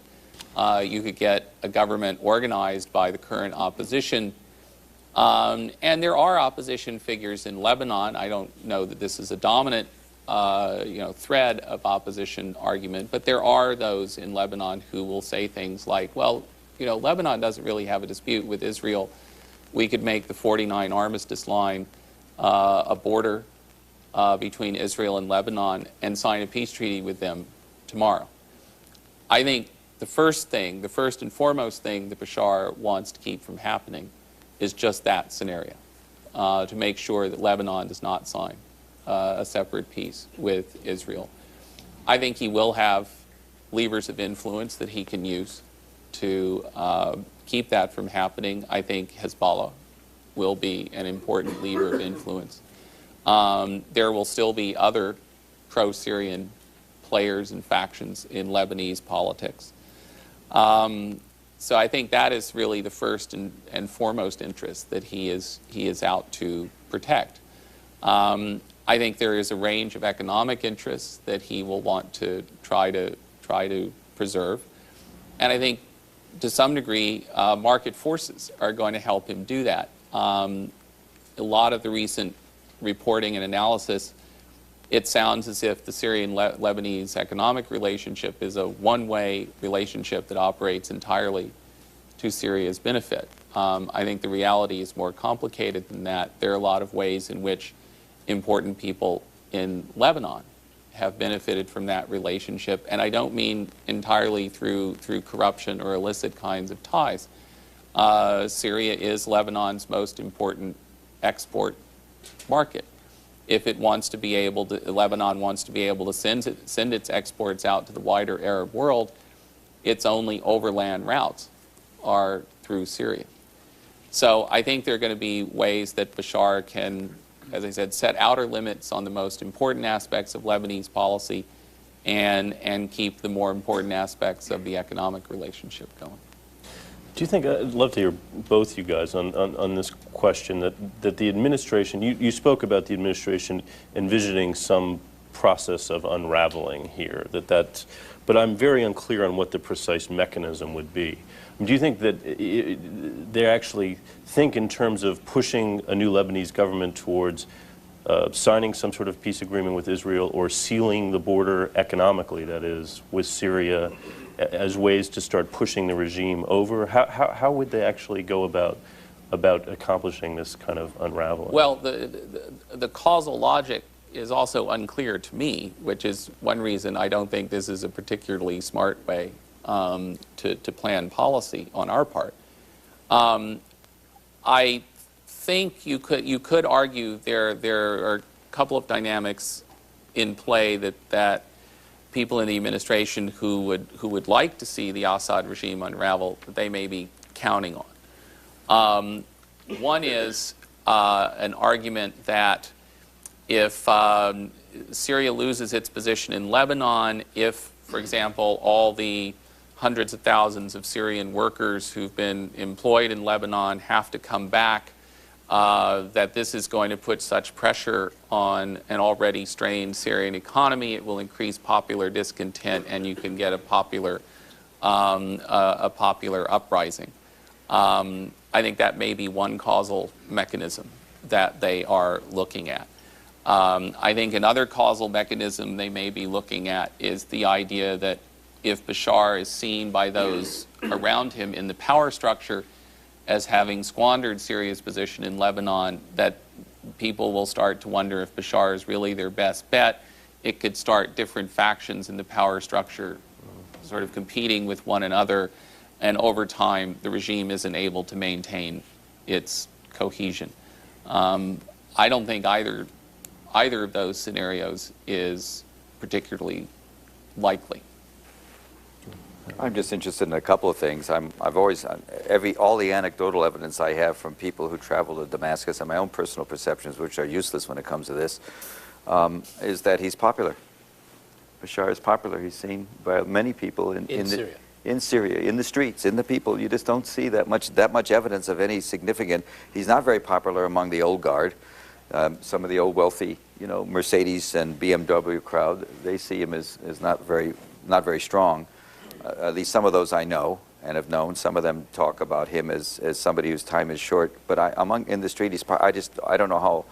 You could get a government organized by the current opposition. And there are opposition figures in Lebanon. I don't know that this is a dominant thread of opposition argument, but there are those in Lebanon who will say things like, well, Lebanon doesn't really have a dispute with Israel. We could make the 49 armistice line a border between Israel and Lebanon and sign a peace treaty with them tomorrow. I think the first and foremost thing that Bashar wants to keep from happening is just that scenario, to make sure that Lebanon does not sign a separate peace with Israel. I think he will have levers of influence that he can use to keep that from happening. I think Hezbollah will be an important lever of influence. There will still be other pro-Syrian players and factions in Lebanese politics. So I think that is really the first and foremost interest that he is out to protect. I think there is a range of economic interests that he will want to try to preserve, and I think to some degree market forces are going to help him do that. A lot of the recent reporting and analysis, it sounds as if the Syrian-Lebanese economic relationship is a one-way relationship that operates entirely to Syria's benefit. I think the reality is more complicated than that. There are a lot of ways in which important people in Lebanon have benefited from that relationship, and I don't mean entirely through corruption or illicit kinds of ties. Syria is Lebanon's most important export market. If it wants to be able to, Lebanon wants to be able to send its exports out to the wider Arab world, its only overland routes are through Syria. So I think there are going to be ways that Bashar can, as I said, set outer limits on the most important aspects of Lebanese policy and keep the more important aspects of the economic relationship going. Do you think, I'd love to hear both you guys on this question, that the administration, you spoke about the administration envisioning some process of unraveling here, but I'm very unclear on what the precise mechanism would be. Do you think that they actually think in terms of pushing a new Lebanese government towards signing some sort of peace agreement with Israel or sealing the border economically, that is, with Syria, as ways to start pushing the regime over? How would they actually go about accomplishing this kind of unraveling? Well, the causal logic is also unclear to me, which is one reason I don't think this is a particularly smart way to plan policy on our part. I think you could argue there are a couple of dynamics in play that people in the administration who would like to see the Assad regime unravel, that they may be counting on. One is an argument that if Syria loses its position in Lebanon, if, for example, all the hundreds of thousands of Syrian workers who've been employed in Lebanon have to come back, that this is going to put such pressure on an already strained Syrian economy. It will increase popular discontent, and you can get a popular uprising. I think that may be one causal mechanism that they are looking at. I think another causal mechanism they may be looking at is the idea that if Bashar is seen by those around him in the power structure as having squandered Syria's position in Lebanon, that people will start to wonder if Bashar is really their best bet. It could start different factions in the power structure sort of competing with one another, and over time the regime isn't able to maintain its cohesion. I don't think either of those scenarios is particularly likely. I'm just interested in a couple of things. I've always, all the anecdotal evidence I have from people who travel to Damascus and my own personal perceptions, which are useless when it comes to this, is that he's popular. Bashar is popular. He's seen by many people in Syria. In Syria, in the streets, in the people. You just don't see that much evidence of any significant. He's not very popular among the old guard. Some of the old wealthy, Mercedes and BMW crowd, they see him as not very strong. At least some of those I know and have known. Some of them talk about him as somebody whose time is short. But in the street, I don't know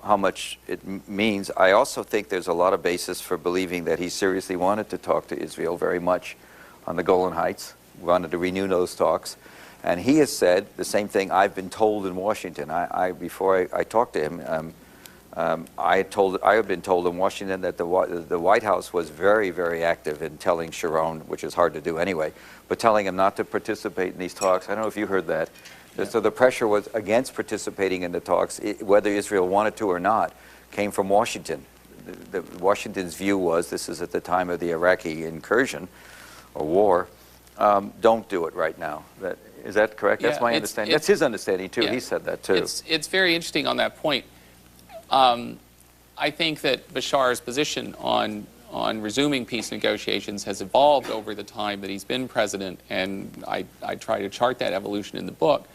how much it means. I also think there's a lot of basis for believing that he seriously wanted to talk to Israel very much on the Golan Heights, wanted to renew those talks. And he has said the same thing I've been told in Washington. Before I talked to him, I had been told in Washington that the White House was very, very active in telling Sharon, which is hard to do anyway, but telling him not to participate in these talks. I don't know if you heard that. Yeah. So the pressure was against participating in the talks, whether Israel wanted to or not, came from Washington. Washington's view was, this is at the time of the Iraqi incursion or war, don't do it right now. Is that correct? Yeah, that's my understanding. That's his understanding too. Yeah, he said that too. It's very interesting on that point. I think that Bashar's position on resuming peace negotiations has evolved over the time that he's been president, and I try to chart that evolution in the book.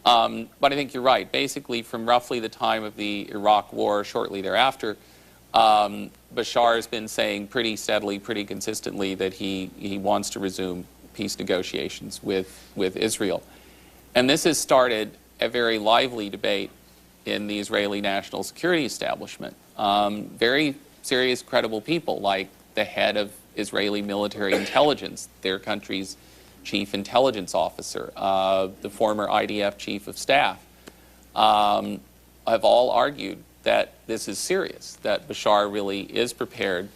But I think you're right. Basically, from roughly the time of the Iraq War, shortly thereafter, Bashar has been saying pretty steadily, pretty consistently that he wants to resume peace negotiations with Israel. And this has started a very lively debate in the Israeli national security establishment. Very serious, credible people like the head of Israeli military intelligence, their country's chief intelligence officer, the former IDF chief of staff, have all argued that this is serious, that Bashar really is prepared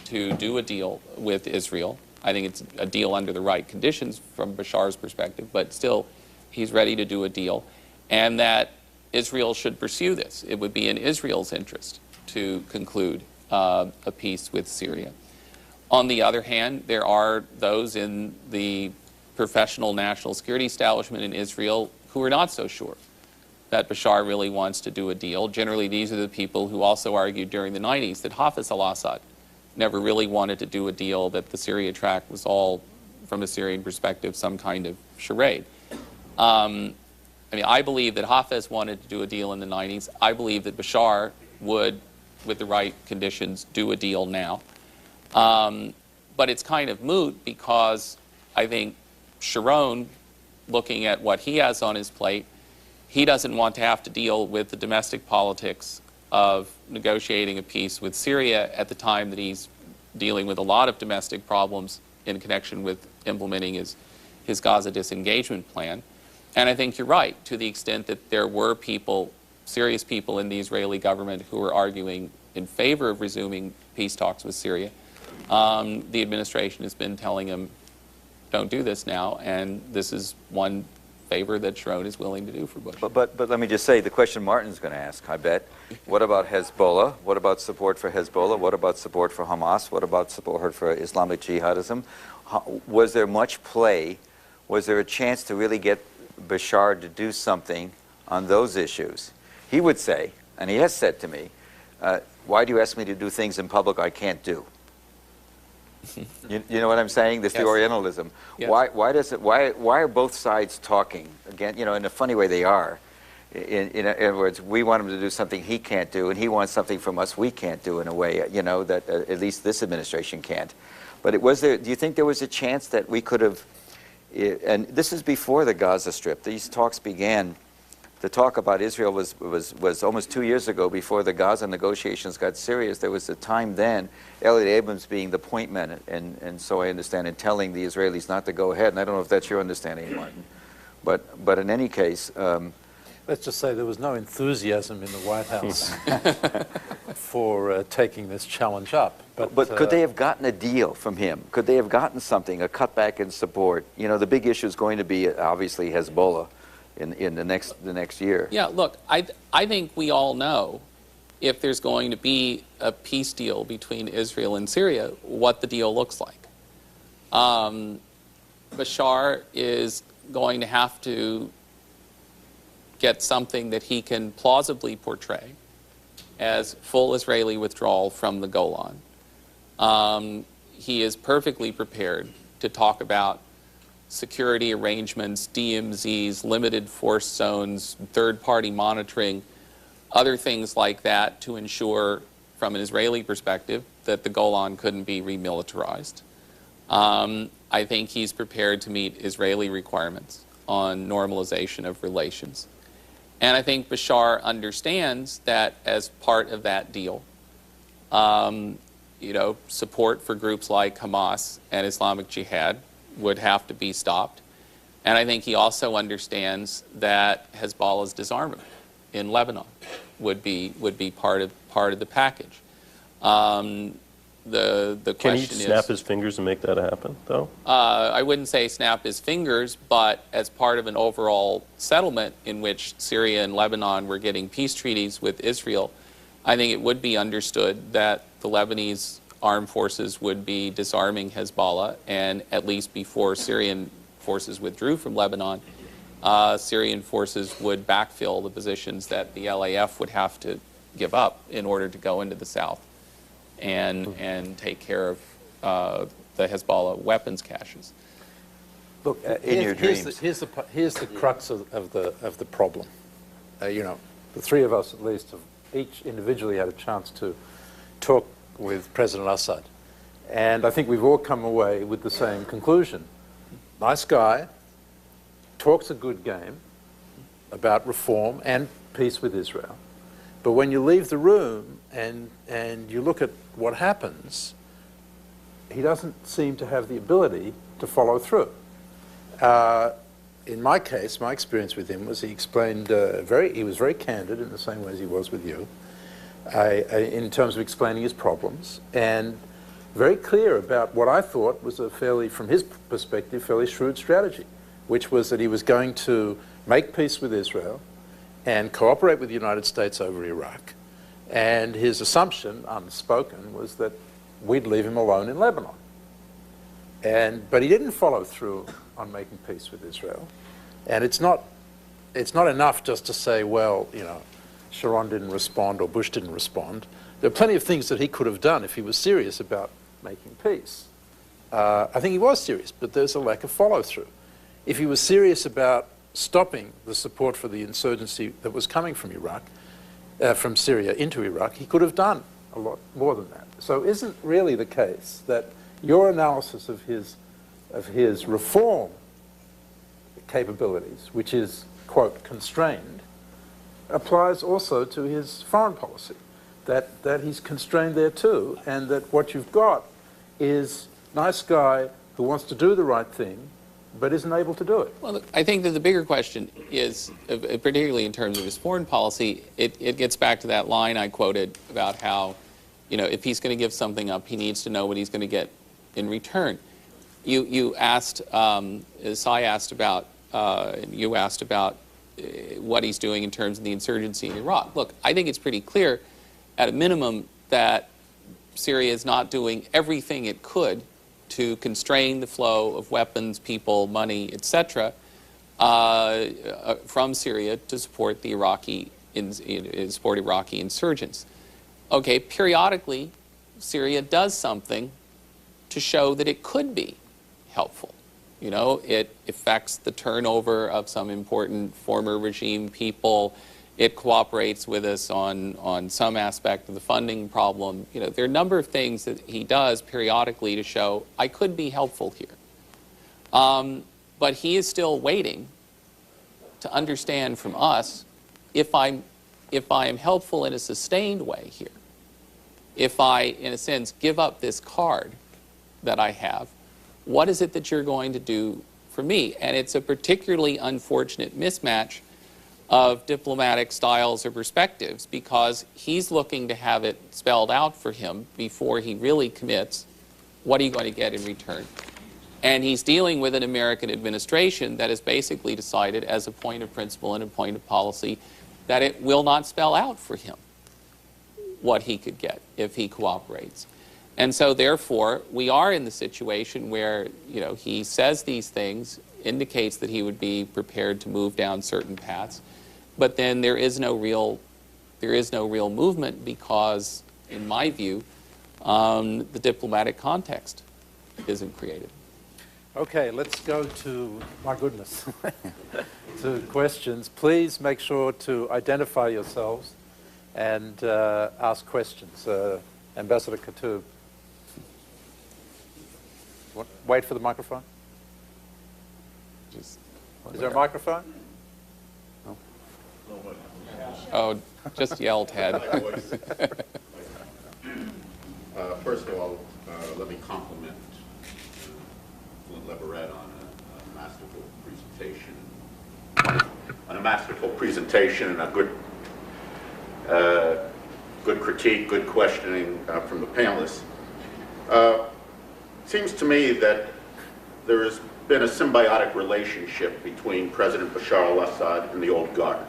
to do a deal with Israel. I think it's a deal under the right conditions from Bashar's perspective, but still he's ready to do a deal, and that Israel should pursue this. It would be in Israel's interest to conclude a peace with Syria. On the other hand, there are those in the professional national security establishment in Israel who are not so sure that Bashar really wants to do a deal. Generally, these are the people who also argued during the 90s that Hafez al-Assad never really wanted to do a deal, that the Syria track was all, from a Syrian perspective, some kind of charade. I believe that Hafez wanted to do a deal in the 90s. I believe that Bashar would, with the right conditions, do a deal now. But it's kind of moot because I think Sharon, looking at what he has on his plate, he doesn't want to have to deal with the domestic politics of negotiating a peace with Syria at the time that he's dealing with a lot of domestic problems in connection with implementing his Gaza disengagement plan. And I think you're right, to the extent that there were people, serious people in the Israeli government who were arguing in favor of resuming peace talks with Syria. The administration has been telling him, don't do this now, and this is one favor that Sharon is willing to do for Bush. But let me just say, the question Martin's going to ask, I bet, what about Hezbollah? What about support for Hezbollah? What about support for Hamas? What about support for Islamic jihadism? Was there much play? Was there a chance to really get Bashar to do something on those issues? He would say, and he has said to me, why do you ask me to do things in public I can't do? You know what I'm saying? This Yes. the Orientalism. Yes. Why are both sides talking again? You know, in a funny way they are. In other words, we want him to do something he can't do, and he wants something from us we can't do in a way. You know that at least this administration can't. But was there? Do you think there was a chance that we could have? And this is before the Gaza Strip. These talks began. The talk about Israel was almost 2 years ago, before the Gaza negotiations got serious. There was a time then, Elliot Abrams being the point man, and so I understand, in telling the Israelis not to go ahead. And I don't know if that's your understanding, Martin. But in any case, let's just say there was no enthusiasm in the White House for taking this challenge up. But could they have gotten a deal from him? Could they have gotten something, a cutback in support? You know, the big issue is going to be obviously Hezbollah in the next year. Yeah, look, I think we all know, if there's going to be a peace deal between Israel and Syria, what the deal looks like. Bashar is going to have to get something that he can plausibly portray as full Israeli withdrawal from the Golan. He is perfectly prepared to talk about security arrangements, DMZs, limited force zones, third-party monitoring, other things like that to ensure, from an Israeli perspective, that the Golan couldn't be remilitarized. I think he's prepared to meet Israeli requirements on normalization of relations. And I think Bashar understands that as part of that deal, you know, support for groups like Hamas and Islamic Jihad would have to be stopped. And I think he also understands that Hezbollah's disarmament in Lebanon would be part of the package. The Can he question is, snap his fingers and make that happen, though? I wouldn't say snap his fingers, but as part of an overall settlement in which Syria and Lebanon were getting peace treaties with Israel, I think it would be understood that the Lebanese armed forces would be disarming Hezbollah, and at least before Syrian forces withdrew from Lebanon, Syrian forces would backfill the positions that the LAF would have to give up in order to go into the south and take care of the Hezbollah weapons caches. Look, in your dreams. Here's the crux of the problem. You know, the three of us at least have each individually had a chance to talk with President Assad, and I think we've all come away with the same conclusion. Nice guy, talks a good game about reform and peace with Israel, but when you leave the room and you look at what happens, he doesn't seem to have the ability to follow through. In my case, my experience with him was he explained he was very candid in the same way as he was with you, in terms of explaining his problems, and very clear about what I thought was a fairly, from his perspective, fairly shrewd strategy, which was that he was going to make peace with Israel and cooperate with the United States over Iraq. And his assumption, unspoken, was that we'd leave him alone in Lebanon. But he didn't follow through on making peace with Israel. And it's not enough just to say, well, you know, Sharon didn't respond or Bush didn't respond. There are plenty of things that he could have done if he was serious about making peace. I think he was serious, but there's a lack of follow-through. If he was serious about stopping the support for the insurgency that was coming from Iraq, from Syria into Iraq, he could have done a lot more than that. So isn't really the case that your analysis of his reform capabilities, which is, quote, constrained, applies also to his foreign policy, that he's constrained there too, and that what you've got is a nice guy who wants to do the right thing, but isn't able to do it. Well, look, I think that the bigger question is, particularly in terms of his foreign policy, it gets back to that line I quoted about how, you know, if he's going to give something up, he needs to know what he's going to get in return. You asked, as I asked about You asked about what he's doing in terms of the insurgency in Iraq. Look, I think it's pretty clear, at a minimum, that Syria is not doing everything it could to constrain the flow of weapons, people, money, etc., from Syria to support the Iraqi insurgents. Okay, periodically, Syria does something to show that it could be helpful. You know, it affects the turnover of some important former regime people. It cooperates with us on some aspect of the funding problem. You know, there are a number of things that he does periodically to show I could be helpful here. But he is still waiting to understand from us if I am helpful in a sustained way here, if I, in a sense, give up this card that I have, what is it that you're going to do for me? And it's a particularly unfortunate mismatch of diplomatic styles or perspectives, because he's looking to have it spelled out for him before he really commits. What are you going to get in return? And he's dealing with an American administration that has basically decided, as a point of principle and a point of policy, that it will not spell out for him what he could get if he cooperates. And so, therefore, we are in the situation where, you know, he says these things, indicates that he would be prepared to move down certain paths, but then there is no real movement because, in my view, the diplomatic context isn't created. Okay, let's go to, my goodness, to questions. Please make sure to identify yourselves and ask questions. Ambassador Khatib. Wait for the microphone. Is there a microphone? No. Oh, just yell, Ted. First of all, let me compliment Leverett on a masterful presentation, and a good critique, good questioning from the panelists. Seems to me that there has been a symbiotic relationship between President Bashar al-Assad and the old guard.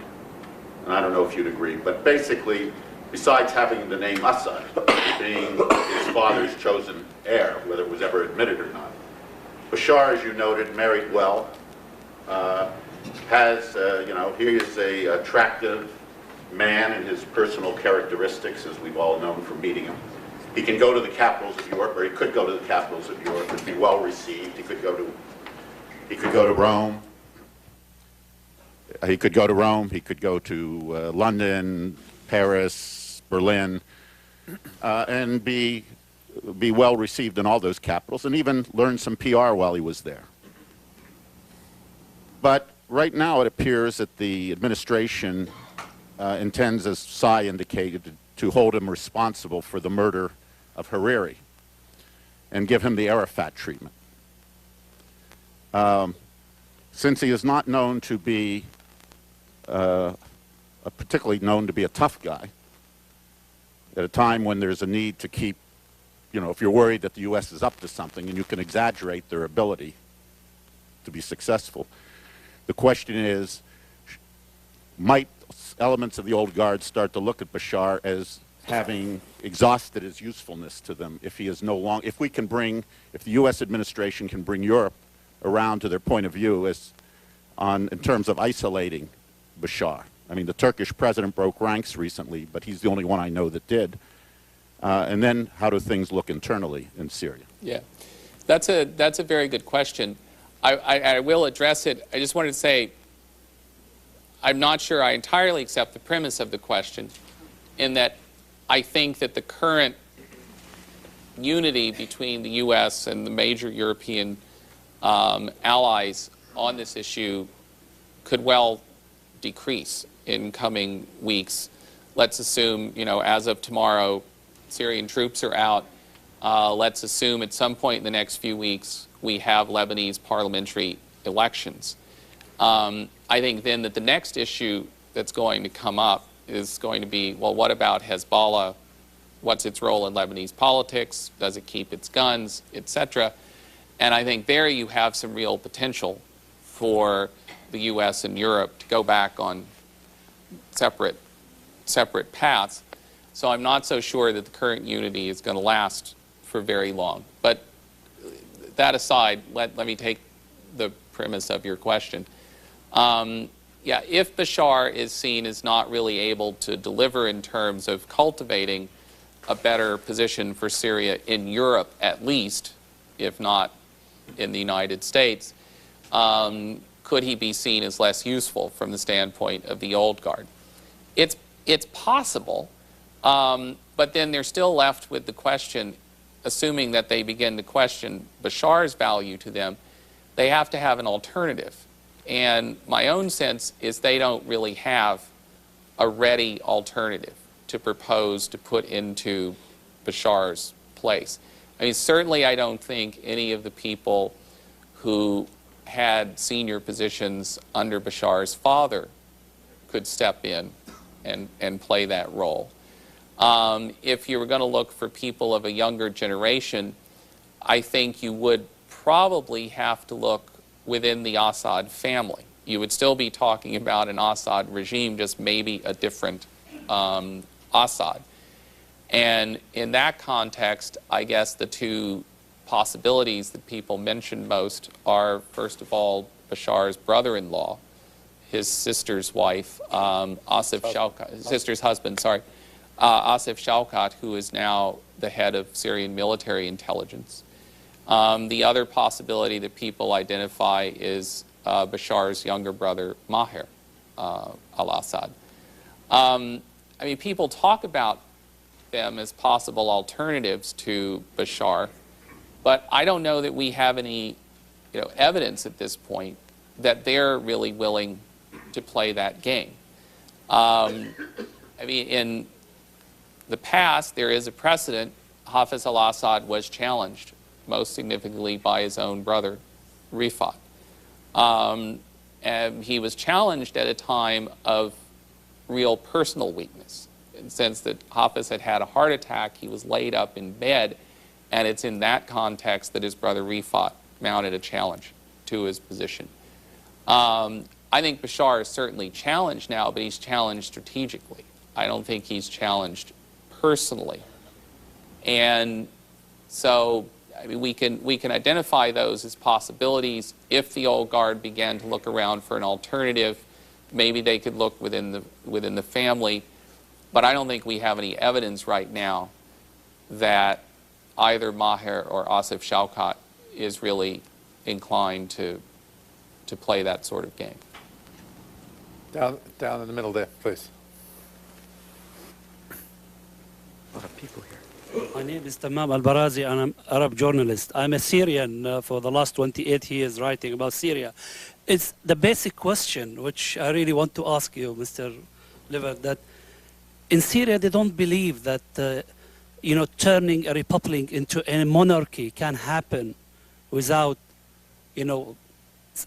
And I don't know if you'd agree, but basically, besides having the name Assad being his father's chosen heir, whether it was ever admitted or not, Bashar, as you noted, married well, has, he is an attractive man in his personal characteristics, as we've all known from meeting him. He can go to the capitals of Europe, or he could go to the capitals of Europe and be well received. He could go to Rome. He could go to Rome. He could go to London, Paris, Berlin, and be well received in all those capitals, and even learn some PR while he was there. But right now it appears that the administration intends, as Sy indicated, to hold him responsible for the murder of Hariri and give him the Arafat treatment. Since he is not known to be, particularly known to be a tough guy, at a time when there's a need to keep, if you're worried that the U.S. is up to something and you can exaggerate their ability to be successful, the question is, might elements of the old guard start to look at Bashar as having exhausted his usefulness to them if he is no longer, if the U.S. administration can bring Europe around to their point of view in terms of isolating Bashar. I mean, the Turkish president broke ranks recently, but he's the only one I know that did. And then how do things look internally in Syria? Yeah, that's a very good question. I will address it. I just wanted to say, I'm not sure I entirely accept the premise of the question, in that I think that the current unity between the U.S. and the major European allies on this issue could well decrease in coming weeks. Let's assume, as of tomorrow, Syrian troops are out. Let's assume at some point in the next few weeks we have Lebanese parliamentary elections. I think then that the next issue that's going to come up is going to be, well, what about Hezbollah? What's its role in Lebanese politics? Does it keep its guns, etc.? And I think there you have some real potential for the U.S. and Europe to go back on separate paths. So I'm not so sure that the current unity is going to last for very long. But that aside, let me take the premise of your question. Yeah, if Bashar is seen as not really able to deliver in terms of cultivating a better position for Syria in Europe at least, if not in the United States, could he be seen as less useful from the standpoint of the old guard? It's possible, but then they're still left with the question, assuming that they begin to question Bashar's value to them, they have to have an alternative. And my own sense is they don't really have a ready alternative to propose to put into Bashar's place. I mean, certainly I don't think any of the people who had senior positions under Bashar's father could step in and play that role. If you were going to look for people of a younger generation, I think you would probably have to look within the Assad family. You would still be talking about an Assad regime, just maybe a different Assad. And in that context, I guess the two possibilities that people mention most are, first of all, Bashar's brother-in-law, his sister's wife, Asif Shaukat, his sister's husband, sorry, Asif Shaukat, who is now the head of Syrian military intelligence. The other possibility that people identify is Bashar's younger brother, Maher al-Assad. I mean, people talk about them as possible alternatives to Bashar, but I don't know that we have any evidence at this point that they're really willing to play that game. I mean, in the past, there is a precedent. Hafez al-Assad was challenged, most significantly by his own brother, Rifat. And he was challenged at a time of real personal weakness, in the sense that Hafez had had a heart attack, he was laid up in bed, and it's in that context that his brother Rifat mounted a challenge to his position. I think Bashar is certainly challenged now, but he's challenged strategically. I don't think he's challenged personally. And so, I mean, we can identify those as possibilities. If the old guard began to look around for an alternative, maybe they could look within the family. But I don't think we have any evidence right now that either Maher or Asif Shaukat is really inclined to play that sort of game. Down in the middle there, please. A lot of people here. My name is Tamam Al-Barazi, and I'm an Arab journalist. I'm a Syrian for the last 28 years writing about Syria. It's the basic question which I really want to ask you, Mr. Liver, that in Syria they don't believe that turning a republic into a monarchy can happen without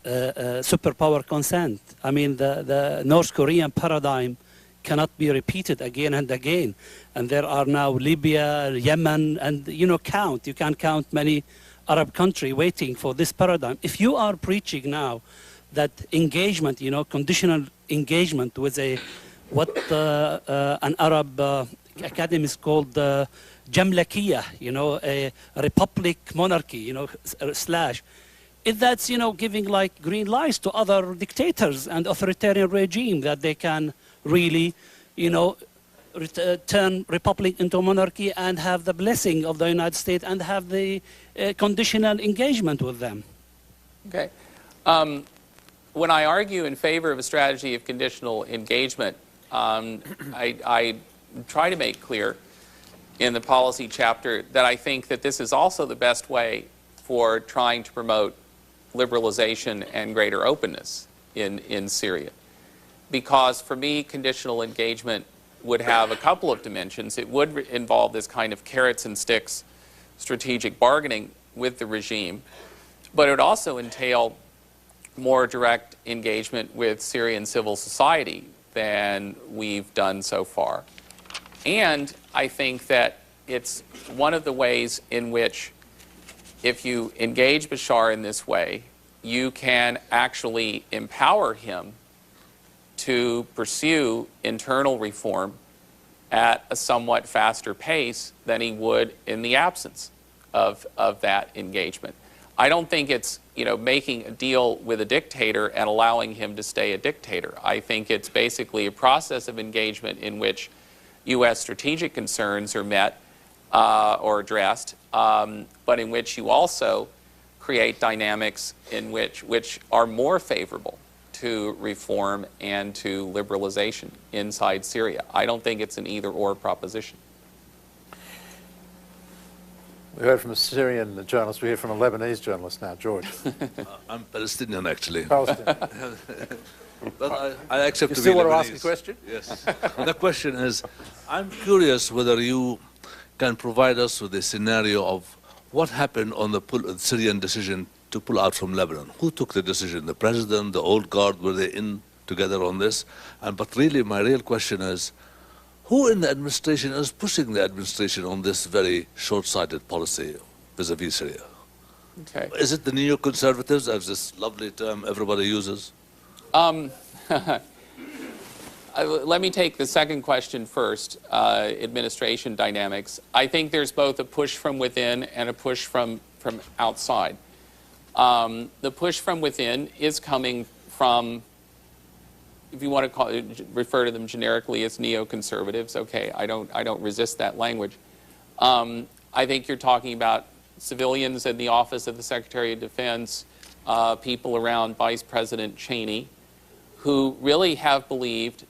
superpower consent. I mean, the North Korean paradigm cannot be repeated again and again. And there are now Libya, Yemen, and you can count many Arab countries waiting for this paradigm. If you are preaching now that engagement, conditional engagement with what an Arab academist called Jamlakiya, a republic monarchy, slash, if that's, giving like green lights to other dictators and authoritarian regime that they can really, turn republic into monarchy and have the blessing of the United States and have the conditional engagement with them. Okay. When I argue in favor of a strategy of conditional engagement, I try to make clear in the policy chapter that I think that this is also the best way for trying to promote liberalization and greater openness in Syria. Because for me, conditional engagement would have a couple of dimensions. It would involve this kind of carrots and sticks strategic bargaining with the regime, but it would also entail more direct engagement with Syrian civil society than we've done so far. And I think that it's one of the ways in which, if you engage Bashar in this way, you can actually empower him to pursue internal reform at a somewhat faster pace than he would in the absence of that engagement. I don't think it's, making a deal with a dictator and allowing him to stay a dictator. I think it's basically a process of engagement in which U.S. strategic concerns are met or addressed, but in which you also create dynamics in which are more favorable to reform and to liberalization inside Syria. I don't think it's an either-or proposition. We heard from a Syrian journalist. We hear from a Lebanese journalist now, George. I'm Palestinian, actually. Palestine. But I accept You to be still want to Lebanese. ask a question? Yes. The question is, I'm curious whether you can provide us with a scenario of what happened on the Syrian decision to pull out from Lebanon. Who took the decision? The president, the old guard, were they in together on this? But really, my real question is, who in the administration is pushing the administration on this very short-sighted policy vis-a-vis Syria? Okay. Is it the neoconservatives, as this lovely term everybody uses? Let me take the second question first, administration dynamics. I think there's both a push from within and a push from outside. The push from within is coming from, if you want to refer to them generically as neoconservatives, okay, I don't resist that language. I think you're talking about civilians in the office of the Secretary of Defense, people around Vice President Cheney, who really have believed,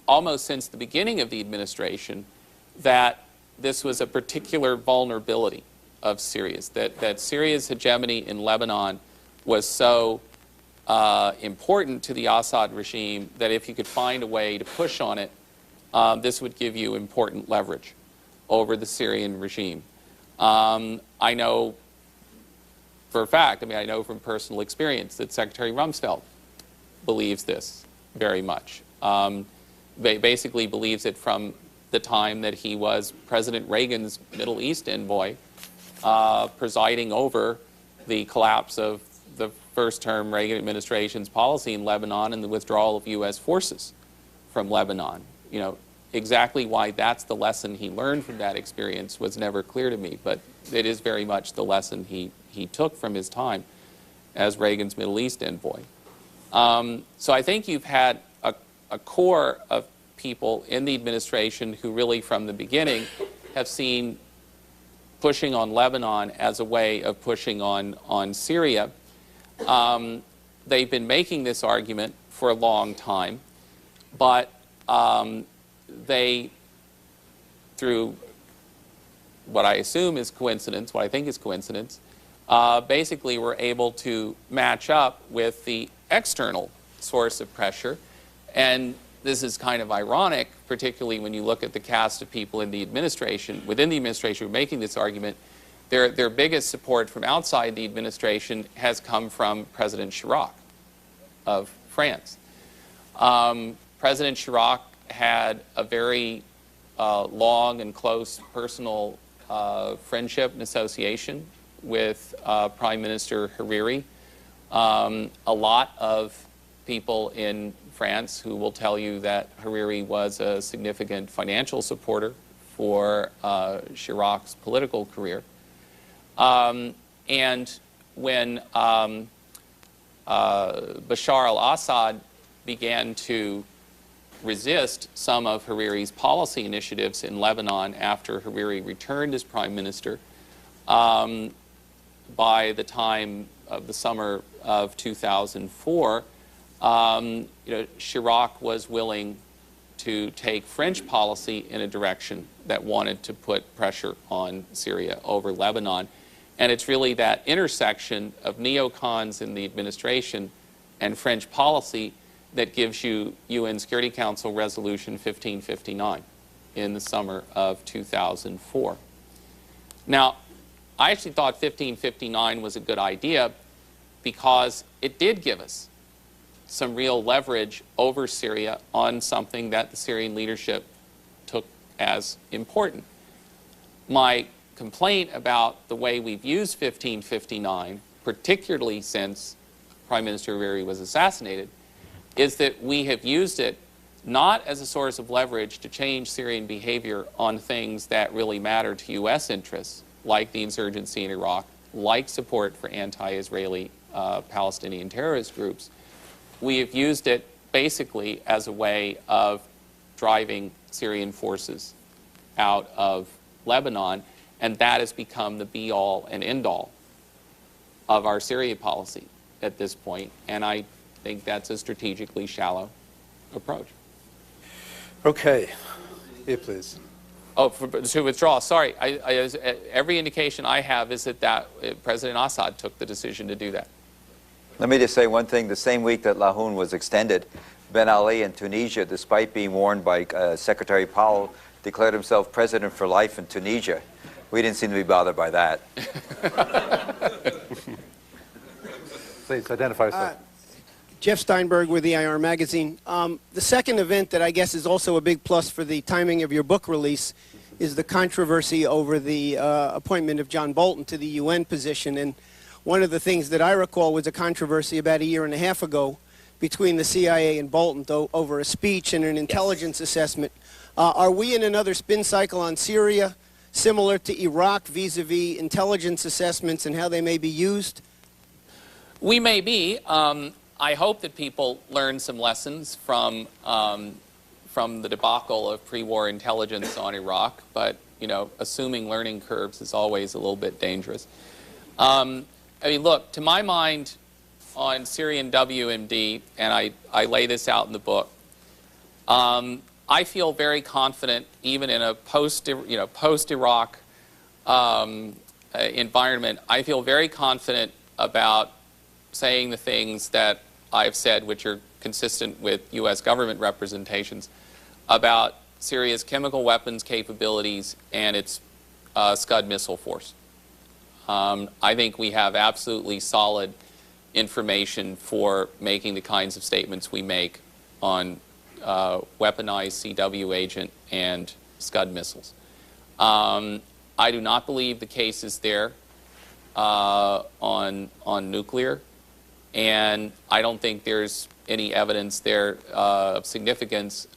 almost since the beginning of the administration, that this was a particular vulnerability of Syria's, that Syria's hegemony in Lebanon was so important to the Assad regime that if you could find a way to push on it, this would give you important leverage over the Syrian regime. I know for a fact, I know from personal experience, that Secretary Rumsfeld believes this very much. Basically believes it from the time that he was President Reagan's Middle East envoy, presiding over the collapse of the first-term Reagan administration's policy in Lebanon and the withdrawal of U.S. forces from Lebanon. Exactly why that's the lesson he learned from that experience was never clear to me, but it is very much the lesson he took from his time as Reagan's Middle East envoy. So I think you've had a core of people in the administration who really from the beginning have seen pushing on Lebanon as a way of pushing on Syria. They've been making this argument for a long time, but they, through what I assume is coincidence, what I think is coincidence, basically were able to match up with the external source of pressure. And this is kind of ironic, particularly when you look at the cast of people in the administration, within the administration who are making this argument. Their biggest support from outside the administration has come from President Chirac of France. President Chirac had a very long and close personal friendship and association with Prime Minister Hariri. A lot of people in France who will tell you that Hariri was a significant financial supporter for Chirac's political career. And when Bashar al-Assad began to resist some of Hariri's policy initiatives in Lebanon after Hariri returned as prime minister, by the time of the summer of 2004, Chirac was willing to take French policy in a direction that wanted to put pressure on Syria over Lebanon. And it's really that intersection of neocons in the administration and French policy that gives you UN Security Council Resolution 1559 in the summer of 2004. Now, I actually thought 1559 was a good idea because it did give us some real leverage over Syria on something that the Syrian leadership took as important. My complaint about the way we've used 1559, particularly since Prime Minister Hariri was assassinated, is that we have used it not as a source of leverage to change Syrian behavior on things that really matter to U.S. interests, like the insurgency in Iraq, like support for anti-Israeli Palestinian terrorist groups. We have used it basically as a way of driving Syrian forces out of Lebanon, and that has become the be-all and end-all of our Syria policy at this point, and I think that's a strategically shallow approach. Okay. Here, please. Oh, to withdraw, sorry. Every indication I have is that President Assad took the decision to do that. Let me just say one thing. The same week that Lahoun was extended, Ben Ali in Tunisia, despite being warned by Secretary Powell, declared himself president for life in Tunisia. We didn't seem to be bothered by that. Please identify yourself. Jeff Steinberg with EIR Magazine. The second event that I guess is also a big plus for the timing of your book release is the controversy over the appointment of John Bolton to the UN position. And one of the things that I recall was a controversy about a year and a half ago between the CIA and Bolton over a speech and an intelligence assessment. Are we in another spin cycle on Syria, similar to Iraq vis-a-vis intelligence assessments and how they may be used? We may be. I hope that people learn some lessons from the debacle of pre-war intelligence on Iraq, but assuming learning curves is always a little bit dangerous. I mean, look, to my mind, on Syrian WMD, and I lay this out in the book, I feel very confident, even in a post-Iraq environment. I feel very confident about saying the things that I've said, which are consistent with U.S. government representations, about Syria's chemical weapons capabilities and its Scud missile force. I think we have absolutely solid information for making the kinds of statements we make on weaponized CW agent and Scud missiles. I do not believe the case is there on nuclear, and I don't think there's any evidence there of significance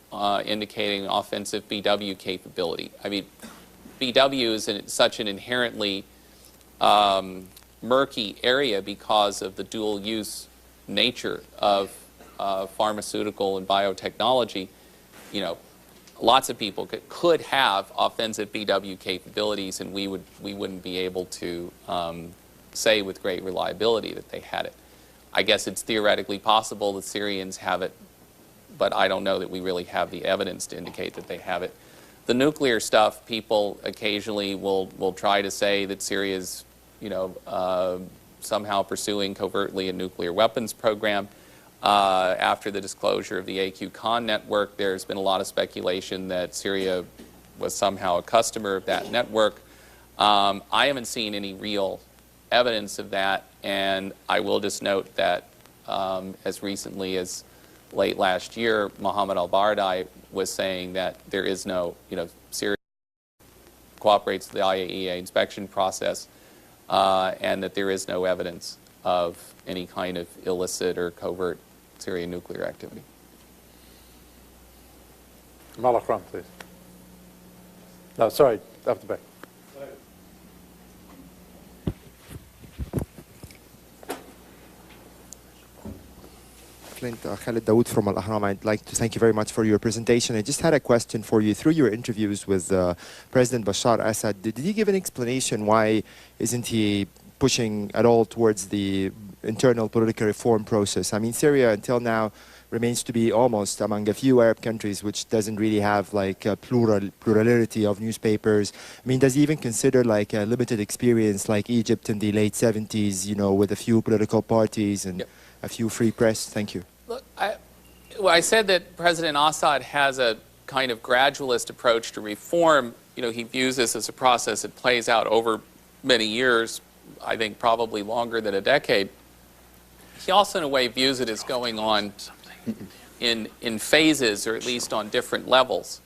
indicating offensive BW capability. I mean, BW is such an inherently murky area because of the dual-use nature of pharmaceutical and biotechnology. Lots of people could have offensive BW capabilities, and we wouldn't be able to say with great reliability that they had it. I guess it's theoretically possible that Syrians have it, but I don't know that we really have the evidence to indicate that they have it. The nuclear stuff, people occasionally will try to say that Syria's, somehow pursuing covertly a nuclear weapons program. After the disclosure of the AQ-Khan network, there's been a lot of speculation that Syria was somehow a customer of that network. I haven't seen any real evidence of that, and I will just note that as recently as late last year, Mohammed al-Baradei was saying that there is no, Syria cooperates with the IAEA inspection process, and that there is no evidence of any kind of illicit or covert Syrian nuclear activity. Malakram, please. No, sorry, up the back. Clint, Khalid Dawood from Al-Ahram. I'd like to thank you very much for your presentation. I just had a question for you. Through your interviews with President Bashar Assad, did he give an explanation why isn't he pushing at all towards the internal political reform process? I mean, Syria until now remains to be almost among a few Arab countries which doesn't really have like a plurality of newspapers. I mean, does he even consider like a limited experience like Egypt in the late 70s, with a few political parties and a few free press? Thank you. Look, I said that President Assad has a kind of gradualist approach to reform. He views this as a process that plays out over many years, I think probably longer than a decade. He also in a way views it as going on in phases, or at least on different levels.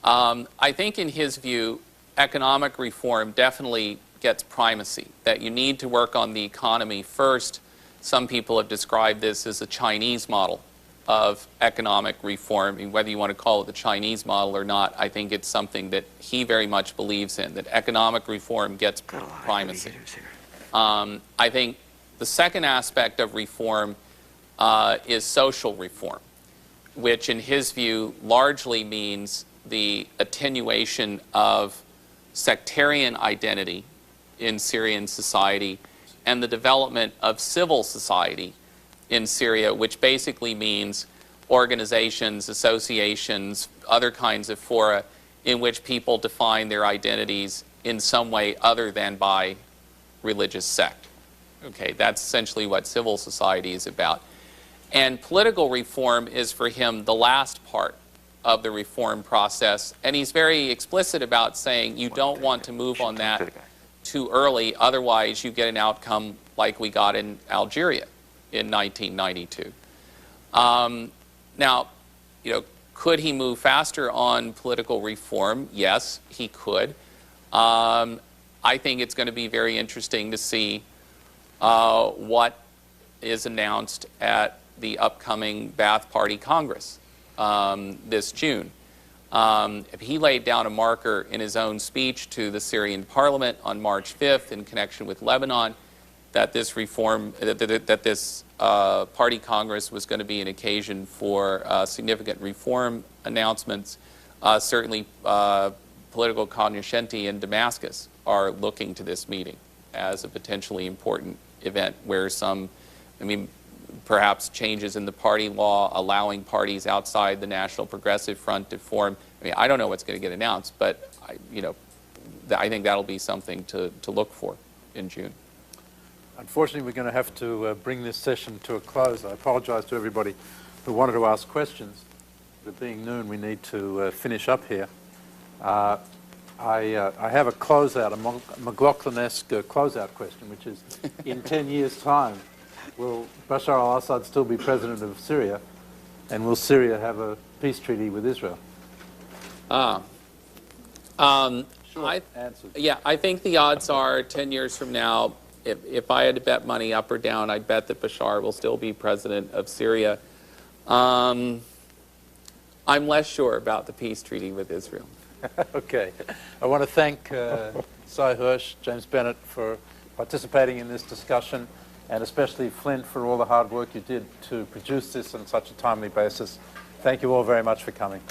I think in his view, economic reform definitely gets primacy, that you need to work on the economy first Some people have described this as a Chinese model of economic reform. I mean, whether you want to call it the Chinese model or not, I think it's something that he very much believes in, that economic reform gets primacy. I think the second aspect of reform is social reform, which in his view largely means the attenuation of sectarian identity in Syrian society and the development of civil society in Syria, which basically means organizations, associations, other kinds of fora in which people define their identities in some way other than by religious sect. Okay, that's essentially what civil society is about. And political reform is for him the last part of the reform process, and he's very explicit about saying you don't want to move on that too early, otherwise you get an outcome like we got in Algeria in 1992. Now, could he move faster on political reform? Yes, he could. I think it's going to be very interesting to see what is announced at the upcoming Ba'ath Party Congress this June. He laid down a marker in his own speech to the Syrian parliament on March 5th in connection with Lebanon that this reform, that this party Congress was going to be an occasion for significant reform announcements. Certainly, political cognoscenti in Damascus are looking to this meeting as a potentially important event where some, perhaps changes in the party law allowing parties outside the National Progressive Front to form. I don't know what's going to get announced, but I think that'll be something to look for in June. Unfortunately, we're going to have to bring this session to a close. I apologize to everybody who wanted to ask questions. But being noon, we need to finish up here. I have a closeout, a McLaughlin-esque closeout question, which is, in 10 years' time, will Bashar al-Assad still be president of Syria, and will Syria have a peace treaty with Israel? Short answer. Yeah, I think the odds are 10 years from now, if I had to bet money up or down, I'd bet that Bashar will still be president of Syria. I'm less sure about the peace treaty with Israel. Okay. I want to thank Cy Hersh, James Bennett for participating in this discussion, and especially Flint for all the hard work you did to produce this on such a timely basis. Thank you all very much for coming.